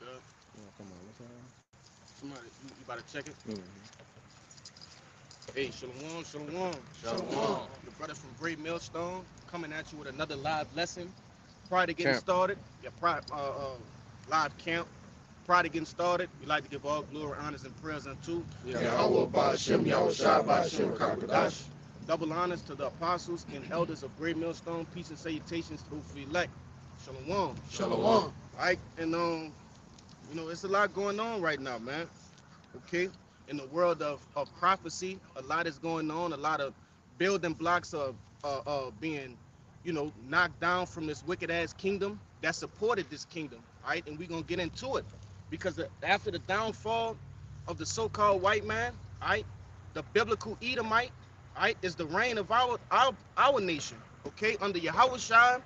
Oh, come on, what's that? Somebody, you about to check it? Mm-hmm. Hey, Shalom, Shalom. Shalom. The brothers from Great Millstone coming at you with another live lesson. Prior to getting Camp. started, live camp. Prior to getting started, we like to give all glory, honors, and prayers unto Yahweh Ba'Shem, Yahweh Shai Ba'Shem, Kakadash. double honors to the apostles and elders of Great Millstone. Peace and salutations to the elect. Shalom. Shalom. All right, and it's a lot going on right now, man. Okay, in the world of prophecy, a lot is going on. A lot of building blocks are being, knocked down from this wicked ass kingdom that supported this kingdom. All right, and we're gonna get into it because after the downfall of the so-called white man, all right, the biblical Edomite, all right, is the reign of our nation. Okay, under Yahweh Shai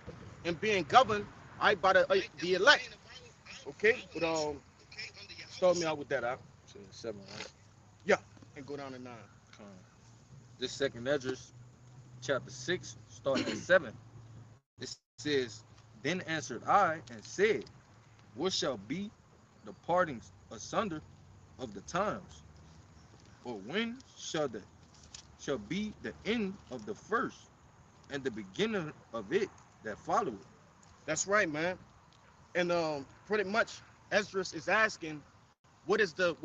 and being governed, all right, by the elect. Okay, but start me out with that. So 7, right? Yeah, and go down to 9. Come on. This second Esdras, chapter 6, starting at 7. It says, Then answered I and said, What shall be the partings asunder of the times? Or when shall be the end of the first, and the beginning of it that followeth? That's right, man. And pretty much Esdras is asking, what's the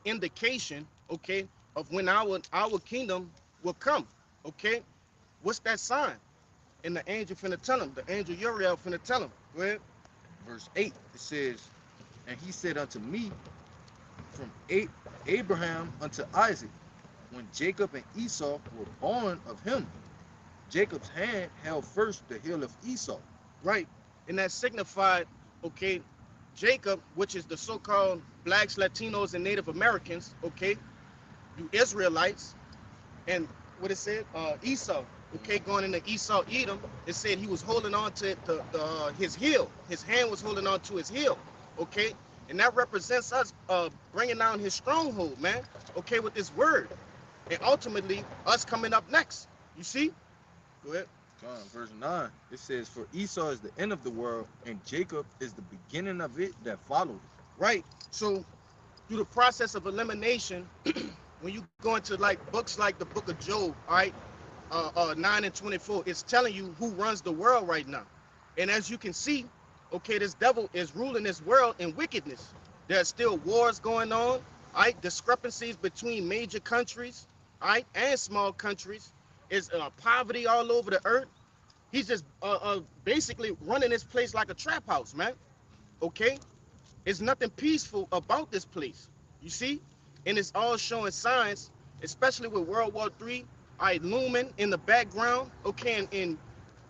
indication, okay, of when our kingdom will come, okay? What's that sign? And the angel finna tell him. The angel Uriel finna tell him. Go ahead. Verse 8, it says, And he said unto me, From Abraham unto Isaac, when Jacob and Esau were born of him, Jacob's hand held first the heel of Esau. Right. And that signified, okay, Jacob, which is the so-called blacks, Latinos, and Native Americans, okay, you Israelites, and what it said, Esau, okay, going into Esau Edom, it said he was holding on to his heel. His hand was holding on to his heel, okay, and that represents us bringing down his stronghold, man, okay, with this word, and ultimately us coming up next. You see? Go ahead. Verse 9, it says, For Esau is the end of the world, and Jacob is the beginning of it that followeth. Right. So through the process of elimination, when you go into like books like the Book of Job, all right, 9 and 24, it's telling you who runs the world right now. And as you can see, okay, this devil is ruling this world in wickedness. There's still wars going on, all right, discrepancies between major countries, all right, and small countries. Is poverty all over the earth. He's just basically running this place like a trap house, man. Okay, it's nothing peaceful about this place. You see, and it's all showing signs, especially with World War III, looming in the background. Okay, and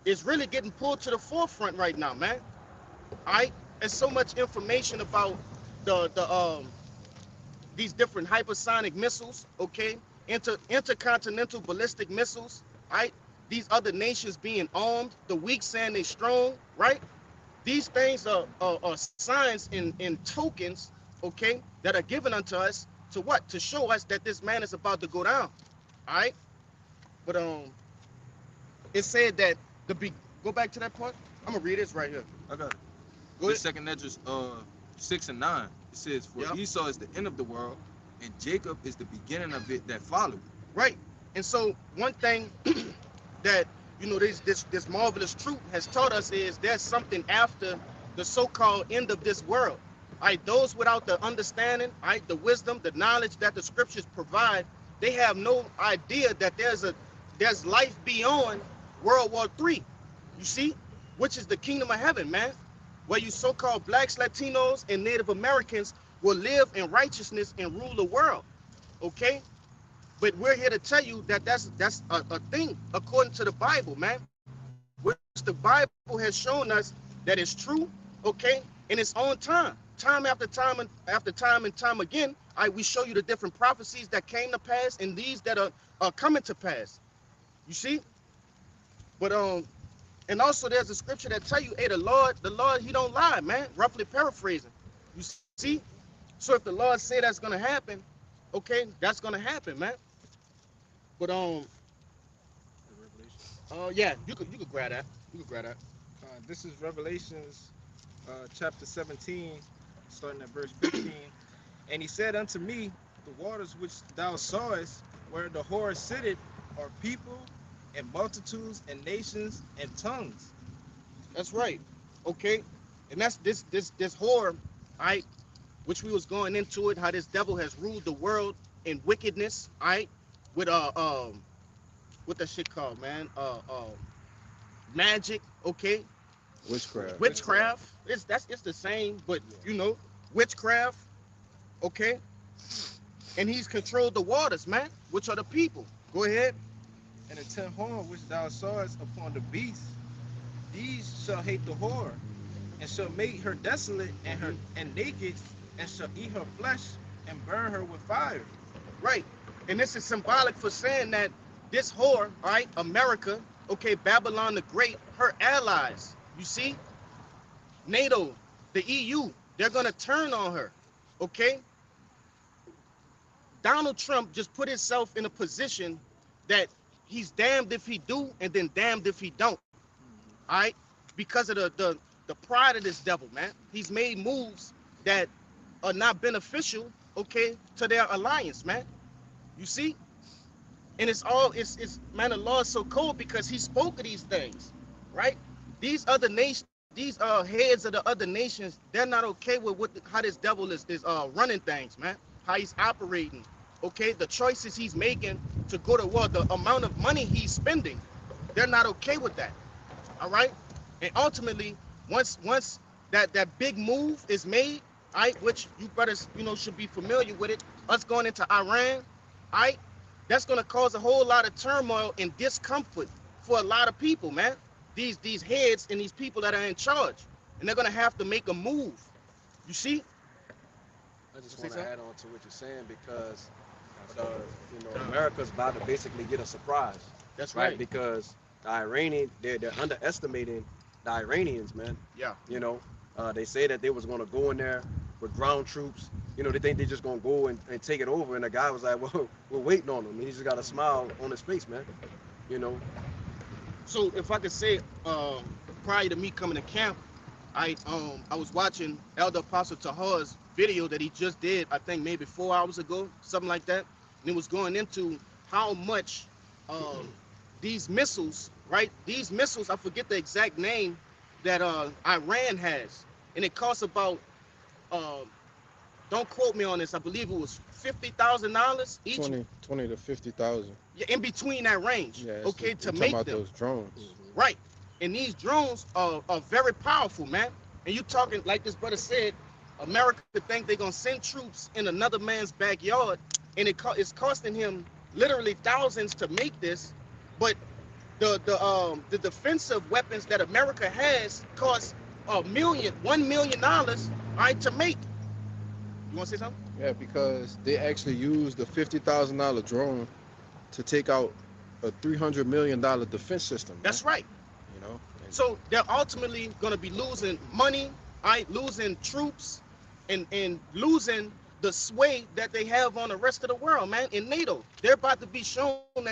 it's really getting pulled to the forefront right now, man. All right, there's so much information about the these different hypersonic missiles. Okay, intercontinental ballistic missiles. Right, these other nations being armed. The weak saying they strong. Right, these things are signs and tokens, okay, that are given unto us to what? To show us that this man is about to go down. All right, but it said that go back to that part. I'm gonna read this right here. I got it. Go This ahead. second Esdras 6 and 9, it says, For Yep. Esau is the end of the world, and Jacob is the beginning of it that followeth. Right. And so one thing that this marvelous truth has taught us is there's something after the so-called end of this world. All right, those without the understanding, all right, the wisdom, the knowledge that the scriptures provide, they have no idea that there's life beyond World War III. You see, which is the kingdom of heaven, man, where you so-called blacks, Latinos, and Native Americans will live in righteousness and rule the world. Okay, but we're here to tell you that that's a thing according to the Bible, man, which the Bible has shown us that it's true, okay, in its own time after time and time again. We show you the different prophecies that came to pass and these that are coming to pass. You see, but and also there's a scripture that tell you, hey, the Lord, he don't lie, man. Roughly paraphrasing. You see, so if the Lord say that's gonna happen, okay, that's gonna happen, man. But The Revelation. yeah, you could grab that. You could grab that. This is Revelations chapter 17, starting at verse 15. And he said unto me, the waters which thou sawest, where the whore sitteth, are people and multitudes and nations and tongues. That's right. Okay. And that's this whore, all right, which we was going into it, how this devil has ruled the world in wickedness, all right, with what that shit called, man? Magic, okay, Witchcraft. witchcraft. It's the same, but you know, witchcraft, okay, and he's controlled the waters, man, which are the people. Go ahead. And the ten horn which thou sawest upon the beast, these shall hate the whore, and shall make her desolate and naked, and shall eat her flesh and burn her with fire. Right. And this is symbolic for saying that this whore, all right, America, okay, Babylon the Great, her allies, you see, NATO, the EU, they're going to turn on her, okay? Donald Trump just put himself in a position that he's damned if he do and then damned if he don't, all right? Because of the pride of this devil, man. He's made moves that are not beneficial, okay, to their alliance, man. You see? And it's man, the law is so cold because he spoke of these things, right? These other nations, these heads of the other nations, they're not okay with how this devil is running things, man. How he's operating, okay? The choices he's making to go to war, the amount of money he's spending, they're not okay with that. All right? And ultimately, once that big move is made, all right, which you brothers, should be familiar with it, us going into Iran, all right, that's going to cause a whole lot of turmoil and discomfort for a lot of people, man. These heads and these people that are in charge, and they're going to have to make a move. You see? I just Say want to something? add on to what you're saying because America's about to basically get a surprise, That's right? right. Because the Iranian, they're underestimating the Iranians, man. Yeah. You know, they say that they was gonna go in there with ground troops. They think they just gonna go and take it over. And the guy was like, "Well, we're waiting on him." And he just got a smile on his face, man. You know, So if I could say, prior to me coming to camp, I was watching Elder Apostle Tahar's video that he just did, I think maybe 4 hours ago, something like that. And it was going into how much um, these missiles, right? These missiles, I forget the exact name that Iran has, and it costs about, uh, don't quote me on this, I believe it was $50,000 each, 20 to 50,000. yeah, in between that range, Yeah, okay, we're to talking make about them. those drones. Right. And these drones are very powerful, man. And you talking, like this brother said, America think they're going to send troops in another man's backyard, and it's costing him literally thousands to make this. But the defensive weapons that America has cost $1 million, all right, to make. You want to say something? Yeah, because they actually used the $50,000 drone to take out a $300 million defense system. Man. That's right. You know. So they're ultimately going to be losing money, right? Losing troops, and losing the sway that they have on the rest of the world, man. In NATO, they're about to be shown that they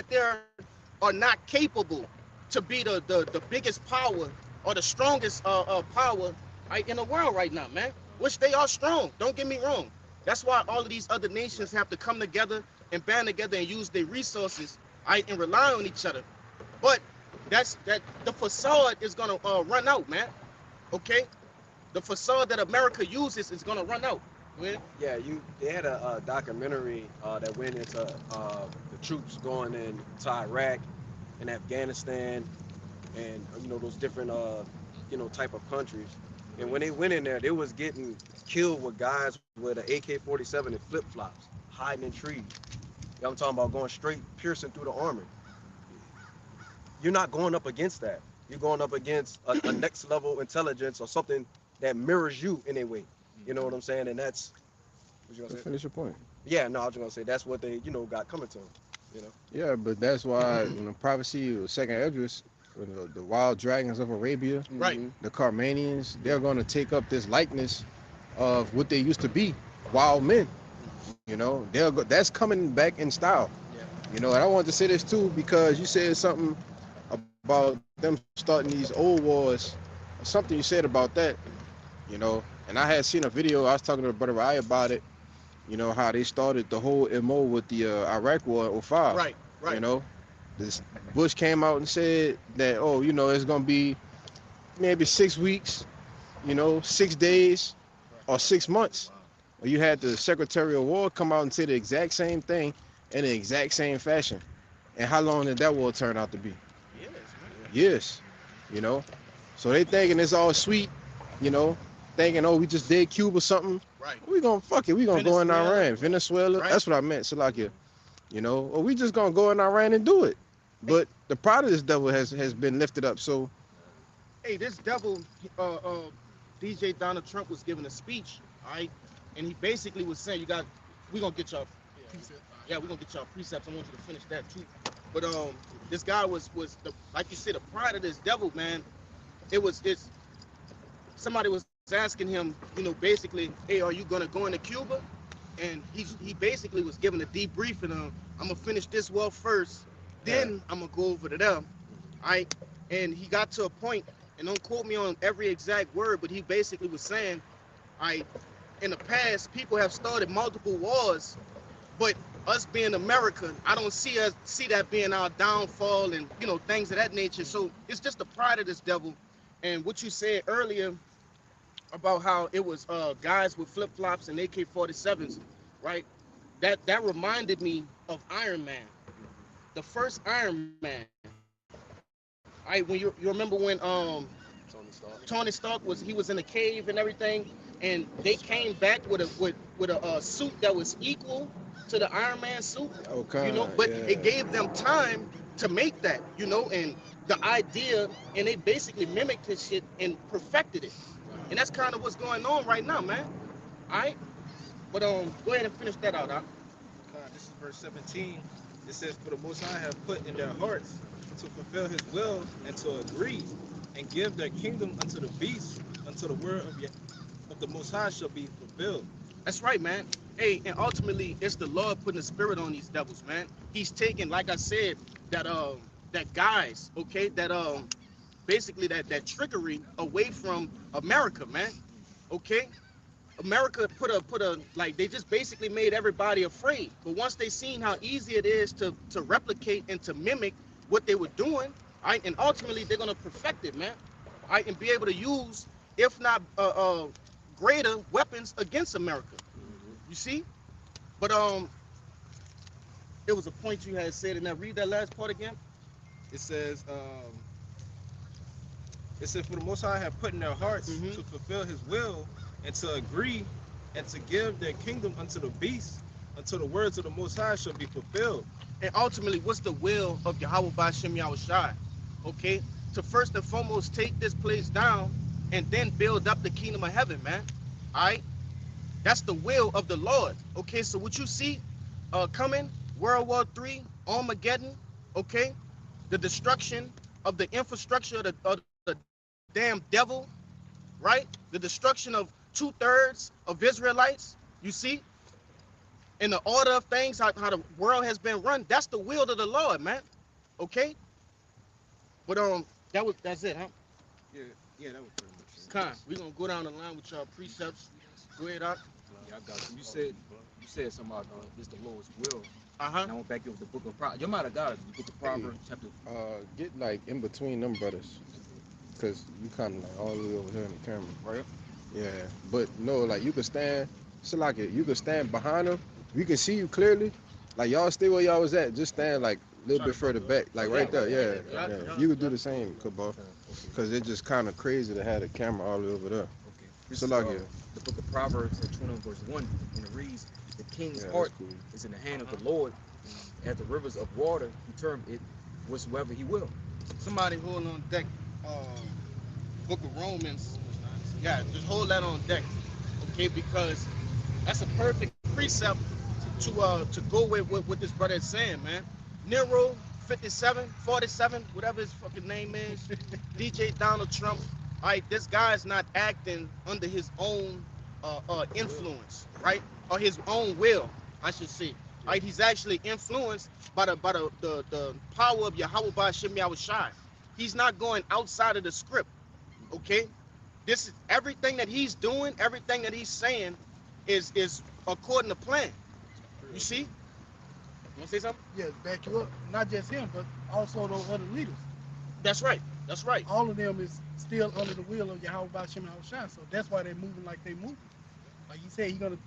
are not capable to be the biggest power or the strongest power, right, in the world right now, man. Which they are strong. Don't get me wrong. That's why all of these other nations have to come together and band together and use their resources, right, and rely on each other. But that the facade is gonna run out, man. Okay, the facade that America uses is gonna run out. Man. yeah, they had a documentary that went into the troops going into Iraq and Afghanistan and those different type of countries. And when they went in there, they was getting killed with guys with an AK-47 and flip flops, hiding in trees. I'm talking about going straight, piercing through the armor. You're not going up against that. You're going up against a next level intelligence or something that mirrors you in a way. You know what I'm saying? And that's what you gonna So say? finish your point. Yeah, no, I was gonna say that's what they got coming to them. Yeah, but that's why prophecy of second Esdras, the wild dragons of Arabia, Right. the Carmanians, they're going to take up this likeness of what they used to be, wild men. That's coming back in style. Yeah. And I wanted to say this too because you said something about them starting these old wars. Something you said about that. you know. And I had seen a video. I was talking to Brother Rai about it. You know how they started the whole MO with the Iraq War in '05. Right, right. You know, this Bush came out and said that, oh, you know, it's gonna be maybe 6 weeks, you know, 6 days or 6 months. Or you had the Secretary of War come out and say the exact same thing in the exact same fashion. And how long did that war turn out to be? Yes, man. Years, you know. So they thinking it's all sweet, you know, thinking, oh, we just did Cuba or something. Right. We gonna fuck it. We gonna go in Venezuela. Iran, Venezuela. Right. That's what I meant, Salakia. You know, or we just gonna go in Iran and do it. But the pride of this devil has been lifted up. So Hey, this devil, DJ Donald Trump was giving a speech, all right, and he basically was saying, we gonna get y'all, yeah, we gonna get y'all precepts. I want you to finish that too. But this guy was like you said, the pride of this devil, man. It's somebody was asking him, you know, basically, hey, are you gonna go into Cuba? And he basically was giving a debrief, and I'm gonna finish this well first, then I'm gonna go over to them, all right. And he got to a point, and don't quote me on every exact word, but he basically was saying, all right, in the past, people have started multiple wars, but us being America, I don't see that being our downfall, and you know, things of that nature. So it's just the pride of this devil. And what you said earlier about how it was guys with flip flops and AK-47s, right? That reminded me of Iron Man, the first Iron Man. Right, when you remember when Tony Stark was in a cave and everything, and they came back with a suit that was equal to the Iron Man suit. okay, You know, but yeah. it gave them time to make that, you know, and the idea, and they basically mimicked his shit and perfected it. And that's kind of what's going on right now, man. All right, but go ahead and finish that out, huh? This is verse 17. It says, "For the Most High have put in their hearts to fulfill His will and to agree, and give their kingdom unto the beast, until the word of the Most High shall be fulfilled." That's right, man. Hey, and ultimately, it's the Lord putting the spirit on these devils, man. He's taking, like I said, that guys, okay, that basically that trickery away from America, man. Okay, America put a like they just basically made everybody afraid. But once they seen how easy it is to replicate and to mimic what they were doing, all right, and ultimately they're gonna perfect it, man. All right, and be able to use, if not greater weapons against America. You see? But it was a point you had said in that. Read that last part again. It says, "For the Most High have put in their hearts Mhm. to fulfill His will and to agree, and to give their kingdom unto the beast, until the words of the Most High shall be fulfilled." And ultimately, what's the will of Yahweh Ba'Shem Yahushai? Okay? To first and foremost take this place down and then build up the kingdom of heaven, man. All right? That's the will of the Lord. Okay, so what you see coming, World War III, Armageddon, okay? The destruction of the infrastructure of the damn devil, right? The destruction of 2/3 of Israelites, you see? In the order of things, how the world has been run, that's the will of the Lord, man. Okay? But that's it, huh? Yeah, that was pretty much it. Con, we're gonna go down the line with y'all precepts. Go ahead, up. Yeah, I got you. You said something about this the Lord's will. Uh-huh. And I went back over the book of Proverbs. You might have got it. The book of Proverbs, chapter. Get like in between them brothers, cause you kind of like all the way over here in the camera. Right. Yeah, but no, like you could stand, Salakia, you could stand behind them. We can see you clearly. Like y'all stay where y'all was at. Just stand like a little bit further back, like right there. Yeah. You could do the same, Kabal, cause it's just kind of crazy to have the camera all the way over there. Okay. This Salakia. is the book of Proverbs, 21 verse 1, and it reads, "The king's Yeah, heart that's cool. is in the hand of the Lord, and as the rivers of water, He turned it whatsoever He will." Somebody hold on deck. Book of Romans. Yeah, just hold that on deck, okay? Because that's a perfect precept to go with what this brother is saying, man. Nero 57, 47, whatever his fucking name is, DJ Donald Trump. All right, this guy's not acting under his own influence, right? Or his own will, I should say. All right, he's actually influenced by the power of Yahweh Ba'Shem Yahushai. He's not going outside of the script, okay? This is everything that he's doing, everything that he's saying is according to plan. You see? You want to say something? Yeah, back you up. Not just him, but also those other leaders. That's right. That's right. All of them is still under the will of Yahweh Bashem Shai. So that's why they're moving like they moving. Like you said, he gonna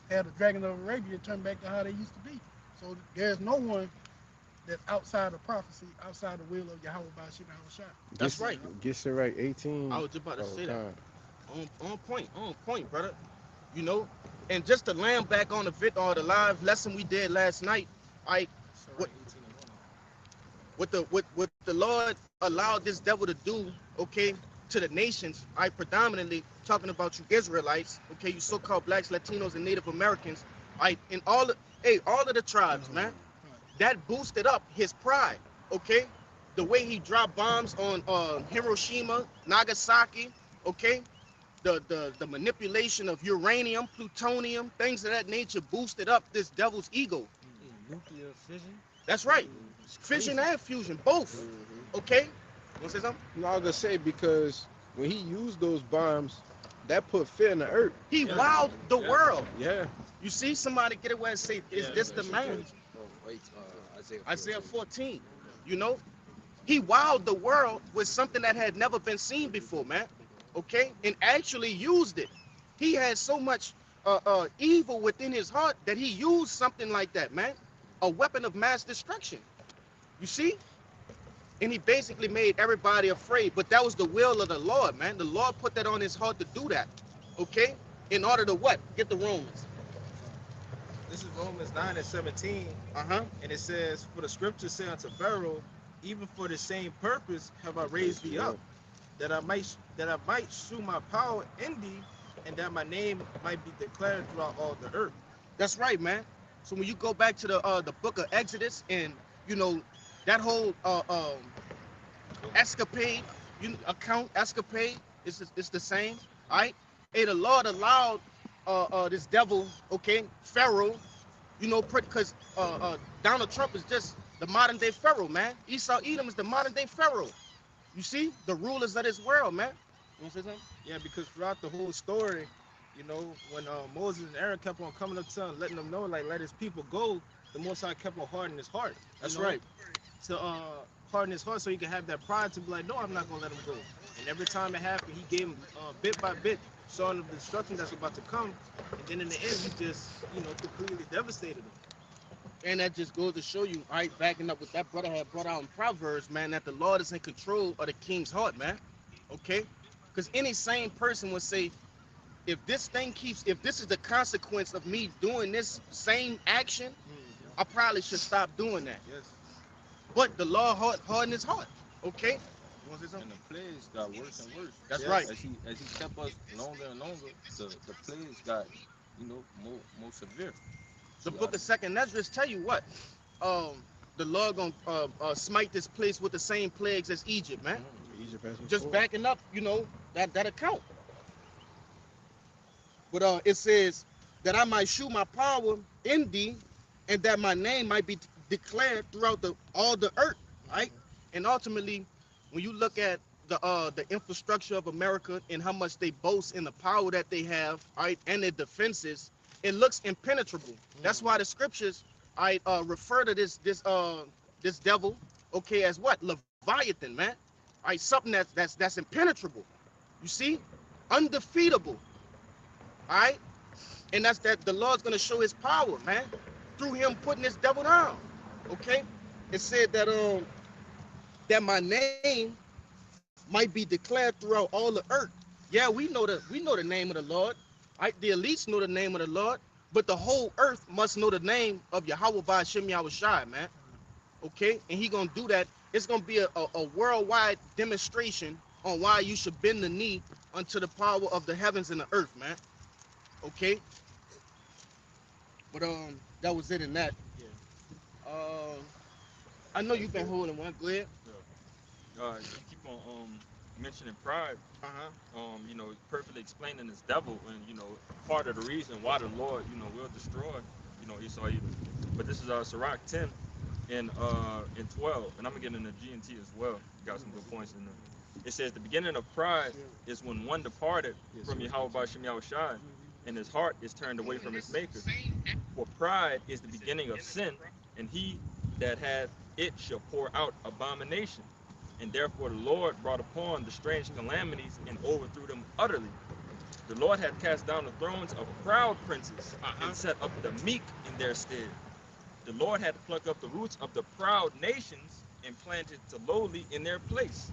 have the dragon of Arabia turn back to how they used to be. So there's no one that's outside of prophecy, outside the will of Yahweh Bashem Shai. That's right. Get it right. 18. I was just about to say that. God. On point, brother. You know, and just to land back on the live lesson we did last night, I what, what the Lord allowed this devil to do, okay, to the nations, I predominantly talking about you Israelites, okay, you so-called blacks, Latinos, and Native Americans, in all of the tribes, man, that boosted up his pride, okay, the way he dropped bombs on Hiroshima, Nagasaki, okay, the manipulation of uranium, plutonium, things of that nature boosted up this devil's ego. Nuclear fission. That's right. Fission and fusion, both. Okay? You want to say something? No, I was gonna say because when he used those bombs, that put fear in the earth. He wowed the world. Yeah. You see somebody get away and say, is this the man? Oh, wait, Isaiah 14. You know? He wowed the world with something that had never been seen before, man. Okay? And actually used it. He had so much evil within his heart that he used something like that, man. A weapon of mass destruction. You see? And he basically made everybody afraid. But that was the will of the Lord, man. The Lord put that on his heart to do that. Okay? In order to what? Get the Romans. This is Romans 9:17. Uh-huh. And it says, for the scripture said unto Pharaoh, even for the same purpose have I raised thee up, that I might shew my power in thee, and that my name might be declared throughout all the earth. That's right, man. So when you go back to the book of Exodus, and you know that whole escapade, escapade, it's the same, all right? Hey, the Lord allowed this devil, okay, Pharaoh, you know, because Donald Trump is just the modern day Pharaoh, man. Esau Edom is the modern day Pharaoh. You see, the rulers of this world, man. You want to say something? Yeah, because throughout the whole story, you know, when Moses and Aaron kept on coming up to him, letting them know, like, let his people go, the Most High kept on hardening his heart. That's right. To harden his heart so he could have that pride to be like, no, I'm not going to let him go. And every time it happened, he gave him bit by bit, showing the destruction that's about to come. And then in the end, he just, you know, completely devastated him. And that just goes to show you, all right, backing up what that brother had brought out in Proverbs, man, that the Lord is in control of the king's heart, man. Okay? Because any sane person would say, if this is the consequence of me doing this same action, I probably should stop doing that. Yes. But the Lord hardened his heart. Okay? You want to say And something? the plagues got worse and worse. That's Yes, right. As he kept us longer and longer, the plagues got, you know, more severe. The book of Second Ezra tell you what? The Lord gonna smite this place with the same plagues as Egypt, man. Egypt has Just backing up, you know, that account. But it says that I might shew my power in thee, and that my name might be declared throughout all the earth, right? And ultimately, when you look at the infrastructure of America and how much they boast in the power that they have, right, and their defenses, it looks impenetrable. That's why the scriptures refer to this devil, okay, as what? Leviathan, man. All right, something that's impenetrable. You see, undefeatable. All right, and that's that the Lord's gonna show His power, man, through Him putting this devil down. Okay, it said that my name might be declared throughout all the earth. Yeah, we know the name of the Lord. Right? The elites know the name of the Lord, but the whole earth must know the name of Yahweh Ba'ashem Yahushai, man. Okay, and He gonna do that. It's gonna be a worldwide demonstration on why you should bend the knee unto the power of the heavens and the earth, man. Okay, but that was it in that. Yeah. I know you've been holding one. Go ahead. You keep on mentioning pride. You know, perfectly explaining this devil, and you know, part of the reason why the Lord, you know, will destroy, you know, Esau Edom. But this is Sirach 10 and 12, and I'm gonna get into G and T as well. You got some good points in there. It says the beginning of pride is when one departed from Yahweh Bashem Yahushai, and his heart is turned away from his maker. For pride is the beginning of sin, and he that hath it shall pour out abomination. And therefore the Lord brought upon the strange calamities and overthrew them utterly. The Lord hath cast down the thrones of proud princes and set up the meek in their stead. The Lord hath plucked up the roots of the proud nations and planted the lowly in their place.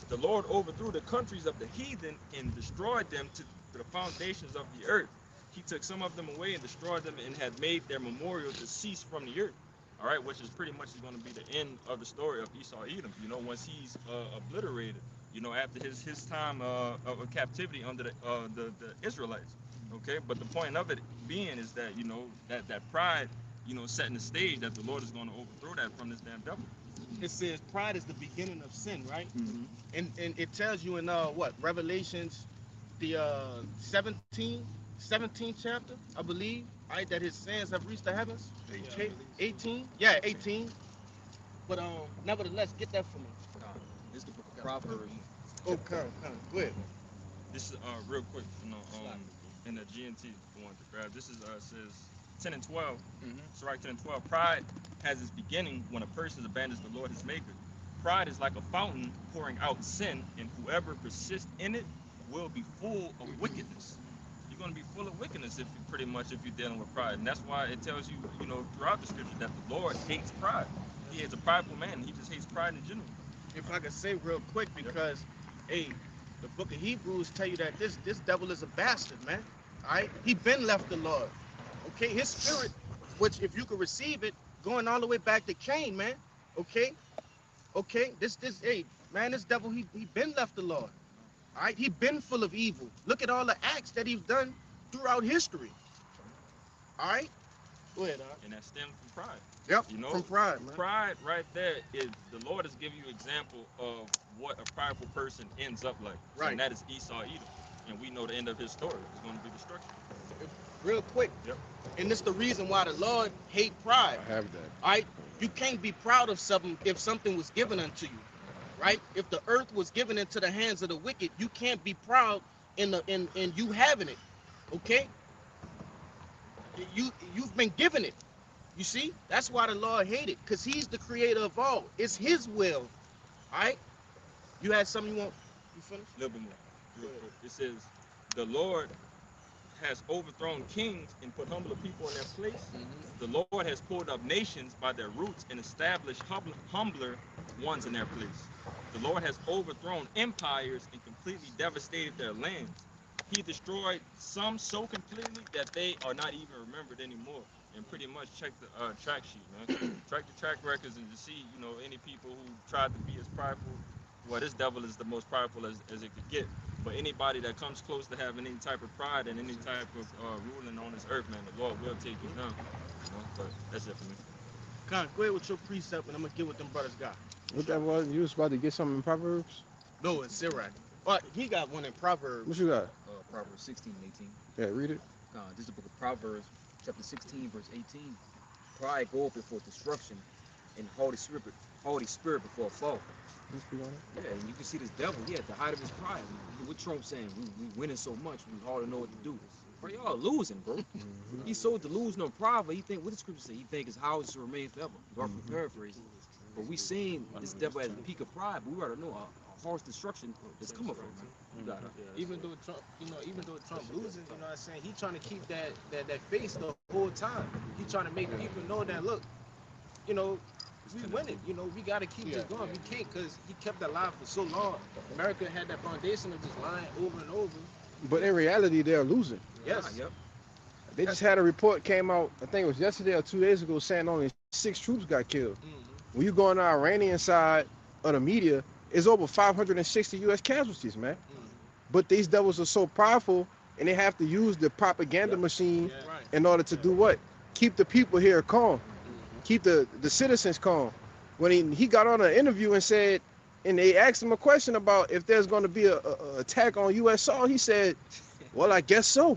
The Lord overthrew the countries of the heathen and destroyed them to the foundations of the earth. He took some of them away and destroyed them and had made their memorial to cease from the earth. All right, which is pretty much going to be the end of the story of Esau Edom. You know, once he's obliterated, you know, after his time of captivity under the Israelites. Okay, but the point of it being is that, you know, that pride, you know, setting the stage that the Lord is going to overthrow that from this damn devil. It says pride is the beginning of sin, right? Mm-hmm. And it tells you in what, Revelations, the 17th chapter, I believe, right, that his sins have reached the heavens. 18? Yeah, 18. But nevertheless, get that for me. This is the book of Proverbs. Oh, come, go ahead. This is real quick, you know, in the GNT one to grab. This is says 10 and 12. So right, 10 and 12. Pride has its beginning when a person abandons the Lord his maker. Pride is like a fountain pouring out sin, and whoever persists in it will be full of wickedness. You're going to be full of wickedness if you're dealing with pride. And that's why it tells you, you know, throughout the scripture that the Lord hates pride. He is a prideful man. He just hates pride in general. If I could say real quick, because, hey, the book of Hebrews tell you that this devil is a bastard, man. All right? He been left the Lord. Okay? His spirit, which if you could receive it, going all the way back to Cain, man. Okay? Okay? Hey, man, this devil, he been left the Lord. All right? He been full of evil. Look at all the acts that he's done throughout history. All right? Go ahead, and that stems from pride. Yep, you know, from pride, man. Pride right there is the Lord is giving you example of what a prideful person ends up like. Right. And that is Esau Edom. And we know the end of his story is going to be destruction. Real quick. Yep. And this is the reason why the Lord hate pride. I have that. All right? You can't be proud of something if something was given unto you. Right? If the earth was given into the hands of the wicked, you can't be proud in you having it. Okay? You've been given it. You see? That's why the Lord hated, because he's the creator of all. It's his will. All right? You had something you want? You finished? A little bit more. Real quick. It says, the Lord has overthrown kings and put humbler people in their place. The Lord has pulled up nations by their roots and established humbler ones in their place. The Lord has overthrown empires and completely devastated their lands. He destroyed some so completely that they are not even remembered anymore. And pretty much check the track sheet, man. Track the track records and to see, you know, any people who tried to be as prideful. Well, this devil is the most prideful as it could get. But anybody that comes close to having any type of pride and any type of ruling on this earth, man, the Lord will take you down. You know, but that's it for me. Con, go ahead with your precept, and I'm gonna get what them brothers got. What that was? You was about to get something in Proverbs? No, it's Sirach. But he got one in Proverbs. What you got? Proverbs 16 and 18. Yeah, read it. This is the book of Proverbs, chapter 16, verse 18. Pride goeth before destruction, and haughty spirit before a fall. Yeah, and you can see this devil, he at the height of his pride. What Trump saying, we winning so much, we hardly know what to do. Bro, y'all losing, bro. He's so delusional of pride, but he think, what the scripture say? He think his house will remain forever. Roughly paraphrasing. But we seen this devil at the peak of pride, but we already know a harsh destruction is coming from, man. You got it. Even though Trump loses, you know what I'm saying, he trying to keep that face the whole time. He trying to make people know that, look, you know, we winning. You know, we got to keep this going. We can't, because he kept that lie for so long. America had that foundation of just lying over and over. But in reality, they're losing. Yes. Yep. They just had a report came out, I think it was yesterday or 2 days ago, saying only 6 troops got killed. When you go on the Iranian side of the media, it's over 560 U.S. casualties, man. But these devils are so powerful, and they have to use the propaganda machine in order to do what? Keep the people here calm. Keep the citizens calm. When he got on an interview and said, and they asked him a question about if there's going to be a attack on U.S. soil, he said, well, I guess so.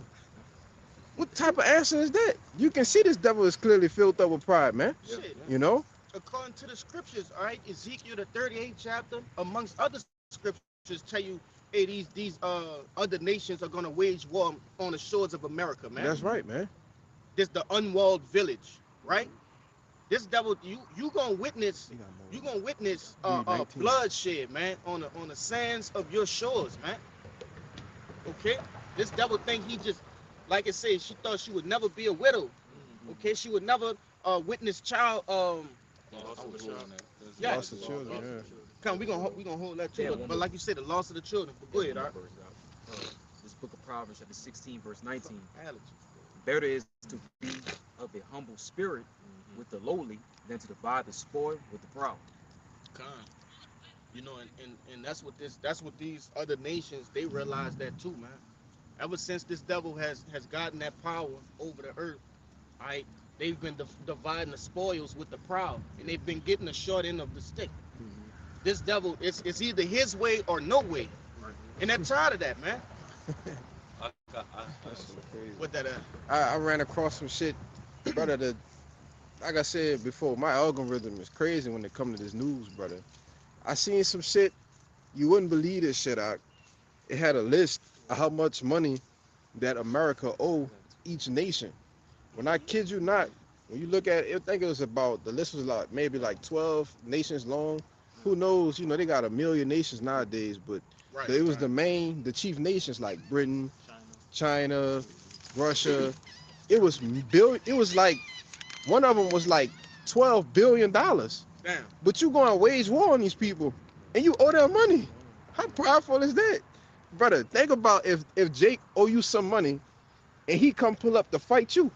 What type of answer is that? You can see this devil is clearly filled up with pride, man. Shit. You know? According to the scriptures, all right, Ezekiel the 38th chapter, amongst other scriptures, tell you, hey, these other nations are gonna wage war on the shores of America, man. That's right, man. This the unwalled village, right? This devil, you gonna witness, You got more. you gonna witness Read 19. bloodshed, man, on the sands of your shores, man. Okay, this devil think he just, like I said, she thought she would never be a widow. Okay, she would never witness child. Loss of a child. Yeah. Lost the children, yeah. Come, we gonna hold that too. Yeah, but, one but more. like you said, the loss of the children. But go ahead, all right. This book of Proverbs, chapter 16, verse 19. Allergies. Better is to be of a humble spirit with the lowly than to divide the spoil with the proud. Con. You know, and that's what these other nations, they realize that too, man. Ever since this devil has gotten that power over the earth, all right, they've been dividing the spoils with the proud, and they've been getting the short end of the stick. This devil, it's either his way or no way, and they're tired of that, man. That's so crazy. With that, I ran across some shit, brother. That, like I said before, my algorithm is crazy when it comes to this news, brother. I seen some shit you wouldn't believe this shit. It had a list of how much money that America owe each nation. When I kid you not, when you look at it, I think it was about, the list was like maybe like 12 nations long. Who knows? You know, they got a million nations nowadays, but right, it was right. the chief nations like Britain, China. China, Russia. It was it was like one of them was like $12 billion. Damn. But you going to wage war on these people, and you owe them money. How powerful is that, brother? Think about if Jake owe you some money, and he come pull up to fight you.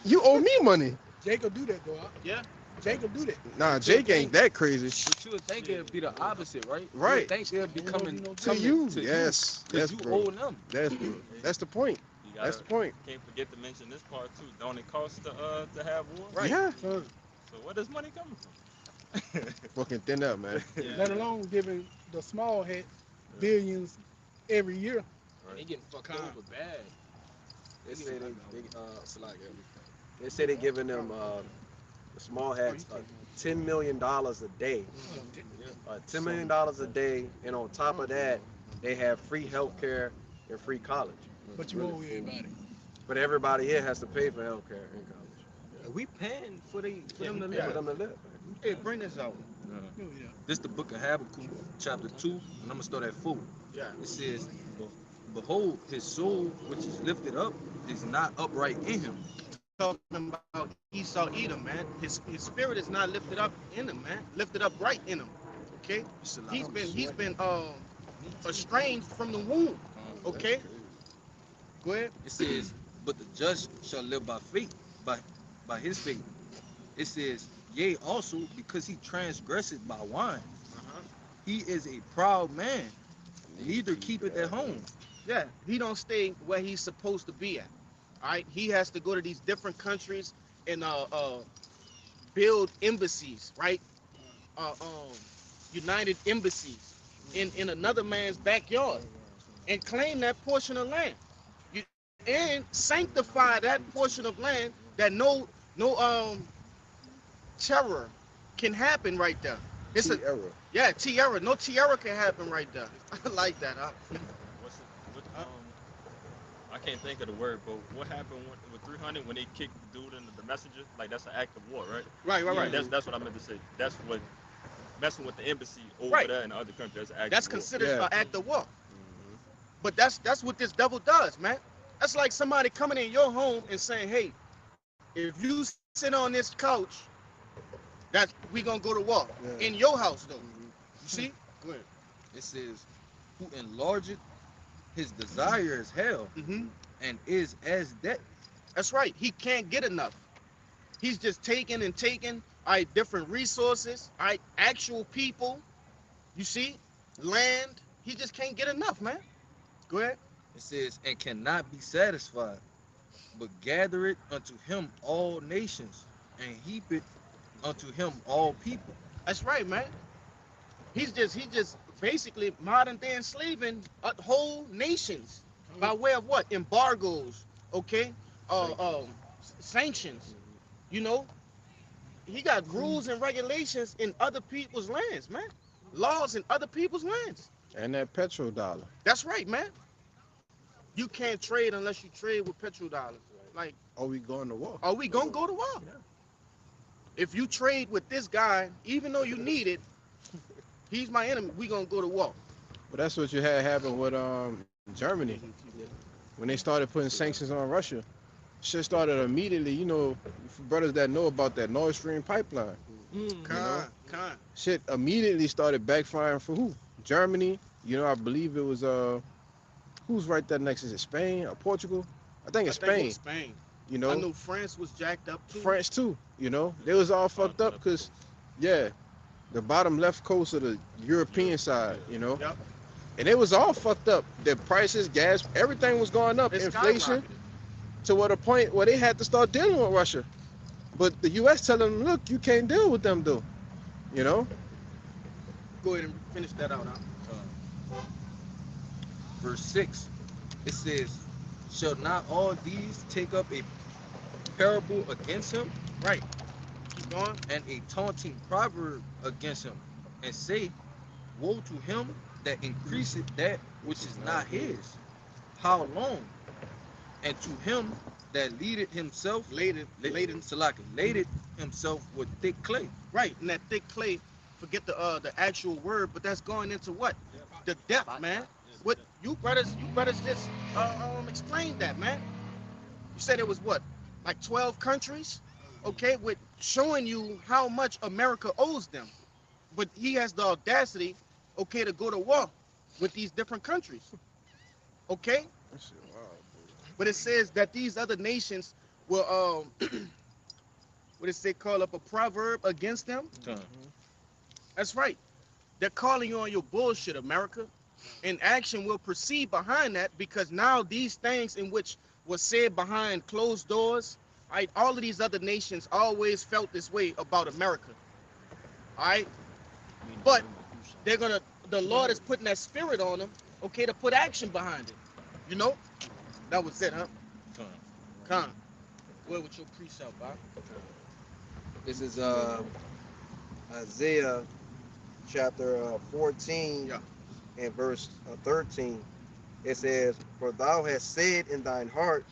You owe me money. Jacob do that though. Yeah. Jacob do that. Nah, Jake ain't that crazy. But you would think it'd be the opposite, right? You Right. would think they'd be coming To you, to yes, because yes, you bro. owe them. That's the point. You That's gotta, the point. can't forget to mention this part too. Don't it cost to have war? Right. Yeah, So, So where does money coming from? fucking thin up, man. let alone giving the small hat billions every year. They getting fucked Con. over bad. They say they giving them the small hats $10 million a day. $10 million a day, and on top of that, they have free health care and free college. But you owe everybody. But everybody here has to pay for health care and college. We paying for them to For live. them to live. Hey, bring this out. Oh, yeah. This the book of Habakkuk, chapter 2, and I'm gonna start at 4. Yeah. It says, "Behold, his soul which is lifted up is not upright in him." Talking about Esau Edom, man. His spirit is not lifted up in him, man. Lifted up right in him. Okay. He's been estranged from the womb. Okay. Go ahead. It says, "But the just shall live by faith, by his faith." It says, "Yea, also because he transgresseth by wine, he is a proud man, neither keepeth at home." Yeah, he don't stay where he's supposed to be at. All right, he has to go to these different countries and build embassies, right? United embassies in another man's backyard and claim that portion of land. You, and sanctify that portion of land that no terror can happen right there. It's a Error. yeah, tiara. No tiara can happen right there. I like that. Huh? I can't think of the word, but what happened with 300 when they kicked the dude into the messenger? Like that's an act of war, right? Right. That's what I meant to say. That's what messing with the embassy over Right. there in the other country. That's an act That's of war. considered Yeah. an act of war. But that's what this devil does, man. That's like somebody coming in your home and saying, "Hey, if you sit on this couch, that we gonna go to war Yeah. in your house, though." You see? Go ahead. It says, "Who enlargeth his desire is hell, and is as death." That's right. He can't get enough. He's just taking and taking. All right, different resources. All right, actual people. You see, land. He just can't get enough, man. Go ahead. It says, "And cannot be satisfied, but gather it unto him all nations, and heap it unto him all people." That's right, man. He just basically modern day enslaving whole nations by way of what? Embargoes, okay? Sanctions. You know, he got rules and regulations in other people's lands, man. Laws in other people's lands. And that petrodollar. That's right, man. You can't trade unless you trade with petrodollars. Like, Are we going to war? are we gonna go to war? If you trade with this guy, even though you need it, he's my enemy. We gonna go to war. But that's what you had happen with Germany when they started putting sanctions on Russia. Shit started immediately. You know, for brothers that know about that Nord Stream pipeline. Con. Shit immediately started backfiring for who? Germany. You know, I believe it was who's right there next? Is it Spain or Portugal? I think it's I think it Spain. was Spain. You I know, knew France was jacked up too. France too. You know, they was all fucked up because, yeah, the bottom left coast of the European side. You know, Yep. and it was all fucked up. The prices, gas, everything was going up. It Inflation skyrocketed. to what a point where they had to start dealing with Russia. But the U.S. telling them, look, you can't deal with them, though. You know, Go ahead and finish that out. Huh? Verse 6, it says, shall not all these take up a parable against him, Right. Keep going. and a taunting proverb against him, and say, woe to him that increaseth that which is not his, how long? And to him that leadeth himself, Laden. ladeth himself with thick clay. Right. And that thick clay. Forget the actual word, but that's going into what? The depth, man. What you brothers just explained that, man. You said it was what, like 12 countries, okay, with showing you how much America owes them, but he has the audacity, okay, to go to war with these different countries, okay. that shit wild, But it says that these other nations will what is it call up a proverb against them. That's right. They're calling you on your bullshit, America. And action will proceed behind that because now these things in which was said behind closed doors, right? All of these other nations always felt this way about America. All right. But the Lord is putting that spirit on them, okay, to put action behind it. You know? That was it, huh? Con. Where with your precept, Bob? This is Isaiah chapter 14 Yeah. and verse 13. It says, for thou hast said in thine heart,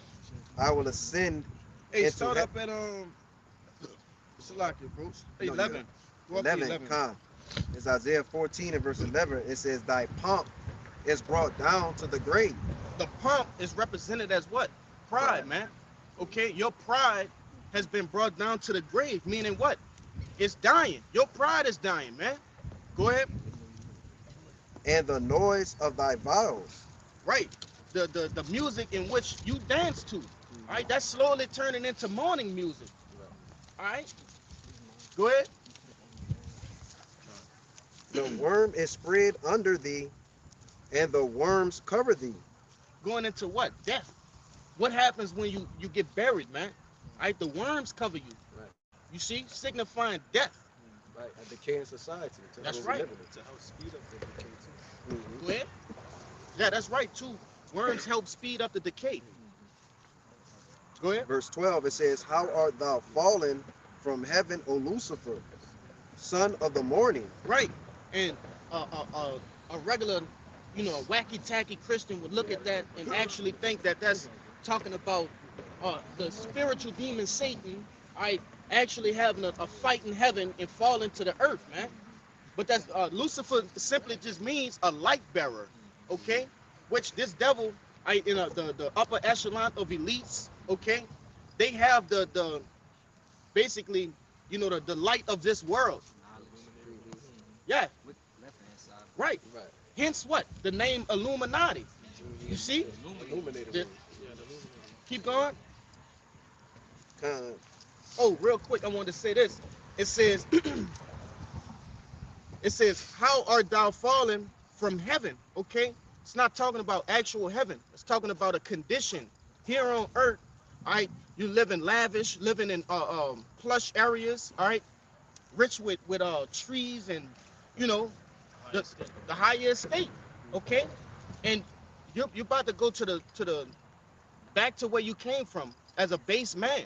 I will ascend Hey, into start he- up at Salakia, bro. No, 11. Go up to 11. Con. It's Isaiah 14 and verse 11. It says, thy pomp is brought down to the grave. The pomp is represented as what? Pride, man. Okay, your pride has been brought down to the grave, meaning what? It's dying. Your pride is dying, man. Go ahead. And the noise of thy vows. Right. The music in which you dance to. All right, that's slowly turning into mourning music. All right. Go ahead. The worm is spread under thee, and the worms cover thee. Going into what? Death. What happens when you get buried, man? All right, the worms cover you. Right. You see, signifying death. Right, a decaying society. That's right. To help speed up the decay too. Mhm. Go ahead. Yeah, that's right too. Worms help speed up the decay. Go ahead. Verse 12, it says, how art thou fallen from heaven, O Lucifer, son of the morning? Right. And a regular, a wacky tacky Christian would look at that and actually think that that's talking about the spiritual demon Satan, actually having a fight in heaven and falling to the earth, man. But that's Lucifer simply just means a light bearer, okay? Which this devil, the upper echelon of elites, okay? They have the basically, the light of this world. Yeah, right. Right. Hence what? The name Illuminati. You see? Illuminated. The- Keep going. Con. Oh, real quick, I wanted to say this. It says, how art thou fallen from heaven? Okay? It's not talking about actual heaven. It's talking about a condition here on earth. All right, you live in lavish, living in plush areas. All right, rich with trees and the the higher estate. Okay, and you're about to go to the back to where you came from as a base man.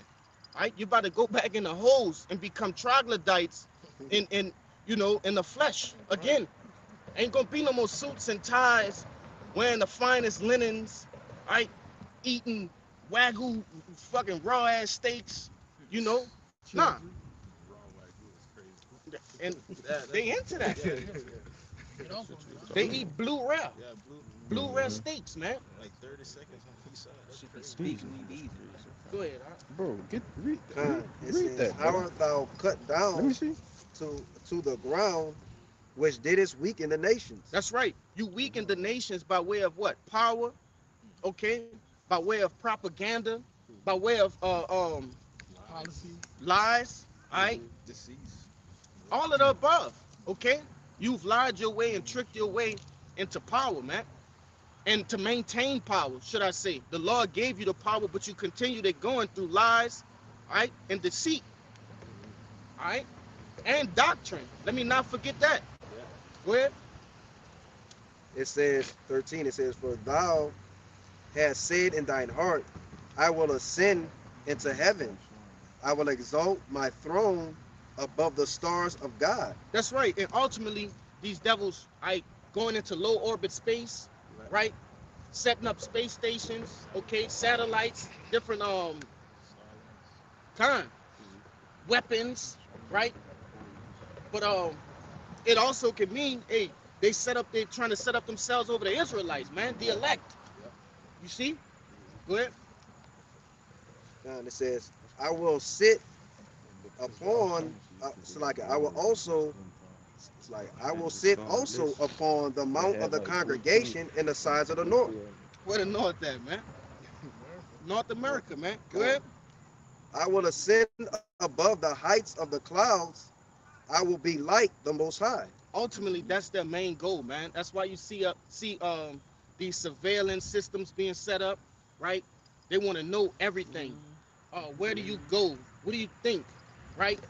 All right, you're about to go back in the holes and become troglodytes in the flesh again. Ain't gonna be no more suits and ties, wearing the finest linens, right? Eating wagyu fucking raw ass steaks, you know? Nah. Raw wagyu is crazy. And That, they into that. yeah, yeah, Get off on it. They eat blue rare. yeah, Blue rare steaks, man. like 30 seconds on each side. That's Should be crazy. speaking with these. Go ahead, huh? Bro, read, Con, it read says, that, how bro. art thou cut Let me down see. to the ground, which didst weaken the nations? That's right. You weaken the nations by way of what? Power, okay? By way of propaganda, by way of Policy. lies, all right? Deceased. All of the above, okay? You've lied your way and tricked your way into power, man. And to maintain power, should I say. The Lord gave you the power, but you continued it going through lies, all right? And deceit, all right? And doctrine. Let me not forget that. Go ahead. It says, 13, it says, for thou hast said in thine heart, I will ascend into heaven. I will exalt my throne above the stars of God. That's right. And ultimately, these devils, right, going into low orbit space, right? Setting up space stations, okay, satellites, different kind weapons, right? But it also can mean, hey, they're trying to set up themselves over the Israelites, man, the elect. You see? Go ahead. And it says, I will sit upon, so like I will also, it's like I will sit also upon the mount of the congregation in the sides of the north. Where the North at, man? North America, man. Go ahead. I will ascend above the heights of the clouds. I will be like the Most High. Ultimately, that's their main goal, man. That's why you see these surveillance systems being set up, right? They want to know everything. Where do you go? What do you think, right?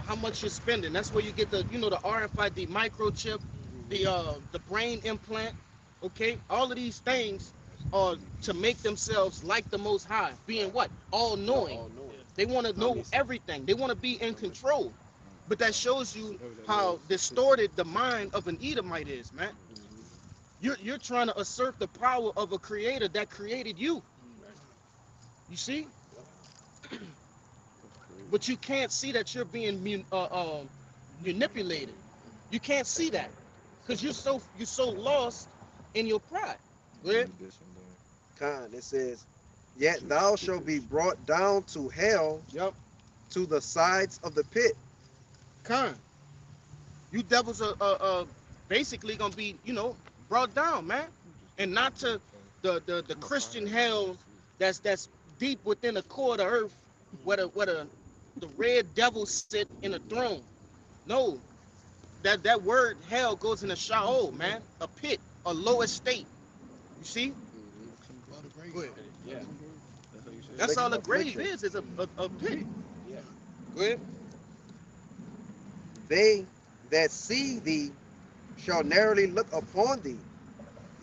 How much you're spending. That's where you get the RFID microchip, the brain implant. Okay, all of these things are to make themselves like the Most High, being what? All knowing. All knowing. They want to know everything. They want to be in control. But that shows you how distorted the mind of an Edomite is, man. You're trying to assert the power of a creator that created you. You see? But you can't see that you're being manipulated. You can't see that because you're so lost in your pride. Go ahead. Con, it says, yet thou shalt be brought down to hell, Yep. to the sides of the pit. Con. You devils are basically gonna be brought down, man, and not to the Christian hell that's deep within the core of the earth, where the red devil sit in a throne. No, that word hell goes in a Sheol, man, a pit, a low estate. You see? Or the grave. Go ahead. Yeah. That's all the grave Affliction. is a pit. Yeah. Go ahead. They that see thee shall narrowly look upon thee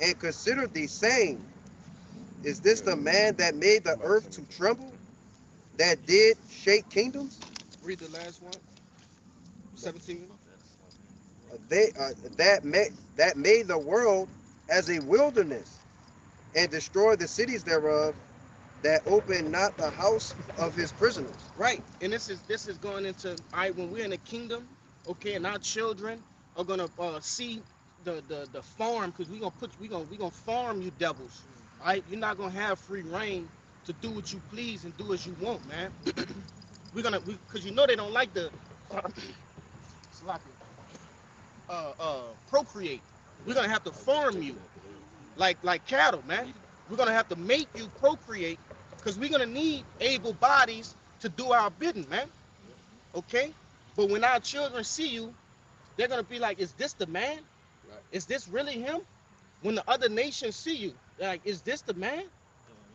and consider thee, saying, is this the man that made the earth to tremble, that did shake kingdoms? Read the last one. 17. That made the world as a wilderness, and destroyed the cities thereof, that opened not the house of his prisoners. Right, and this is going into when we're in the kingdom, okay, and our children are gonna see the farm because we gonna farm you devils, all right? You're not gonna have free reign to do what you please and do as you want, man. Because they don't like the procreate. We're gonna have to farm you like cattle, man. We're gonna have to make you procreate because we're gonna need able bodies to do our bidding, man. Okay? But when our children see you, they're gonna be like, is this the man? Right. Is this really him? When the other nations see you, they're like, is this the man?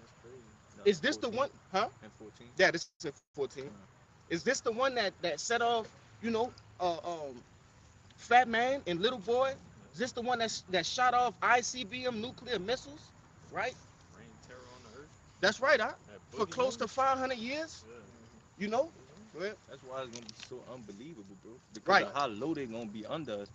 That's crazy. Is this the one? Huh? And 14. Yeah, this is 14. Is this the one that set off, you know, uh, um, Fat Man and Little Boy? Is this the one that shot off ICBM nuclear missiles? Right? Rain terror on the earth. That's right, huh? That For close boogeyman. to 500 years, Yeah. you know? Well, That's why it's gonna be so unbelievable, bro. Because right. of how low they gonna be under us.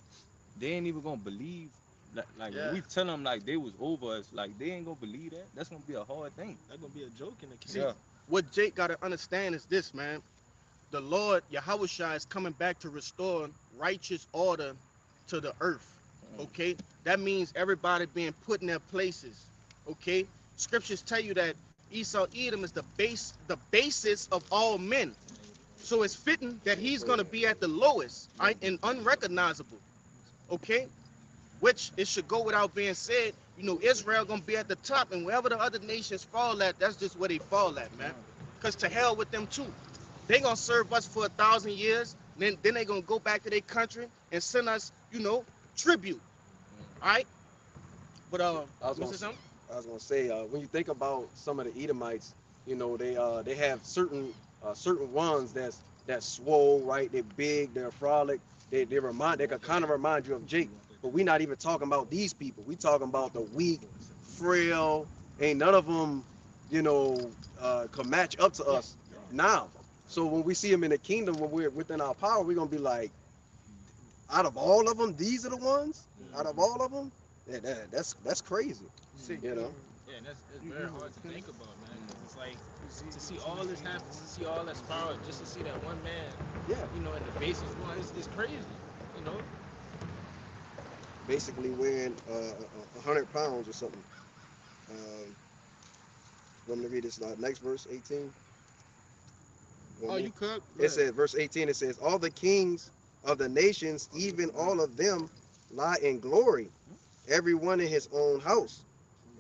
they ain't even gonna believe. Like when Yeah. we tell them like they was over us, like they ain't gonna believe that. That's gonna be a hard thing. That's gonna be a joke in the See, kingdom. Yeah. what Jake got to understand is this, man. The Lord, Yahweh Shai, is coming back to restore righteous order to the earth. Mm. Okay? That means everybody being put in their places. Okay? Scriptures tell you that Esau Edom is the basis of all men. So it's fitting that he's gonna be at the lowest, right, and unrecognizable. Okay? Which it should go without being said. You know, Israel gonna be at the top, and wherever the other nations fall at, that's just where they fall at, man. Cause to hell with them too. They gonna serve us for 1,000 years, then they gonna go back to their country and send us, you know, tribute. All right. But I was you gonna, say something? I was gonna say, when you think about some of the Edomites, you know, they have certain ones that's swole, right? They're big, they're frolic. They can kind of remind you of Jake. But we not even talking about these people. We talking about the weak, frail. Ain't none of them, you know, can match up to us now. So when we see them in the kingdom, when we're within our power, we're gonna be like, out of all of them, these are the ones. Out of all of them, that's crazy. See, You know. yeah, and that's very hard to think about, man. 'Cause it's like to see all this happen, to see all that spiral, just to see that one man, Yeah. you know, in the basis one, it's crazy, you know. Basically weighing 100 pounds or something. Want me to read this next verse, 18? Oh, you could. It says, verse 18, it says, all the kings of the nations, even all of them, lie in glory, everyone in his own house.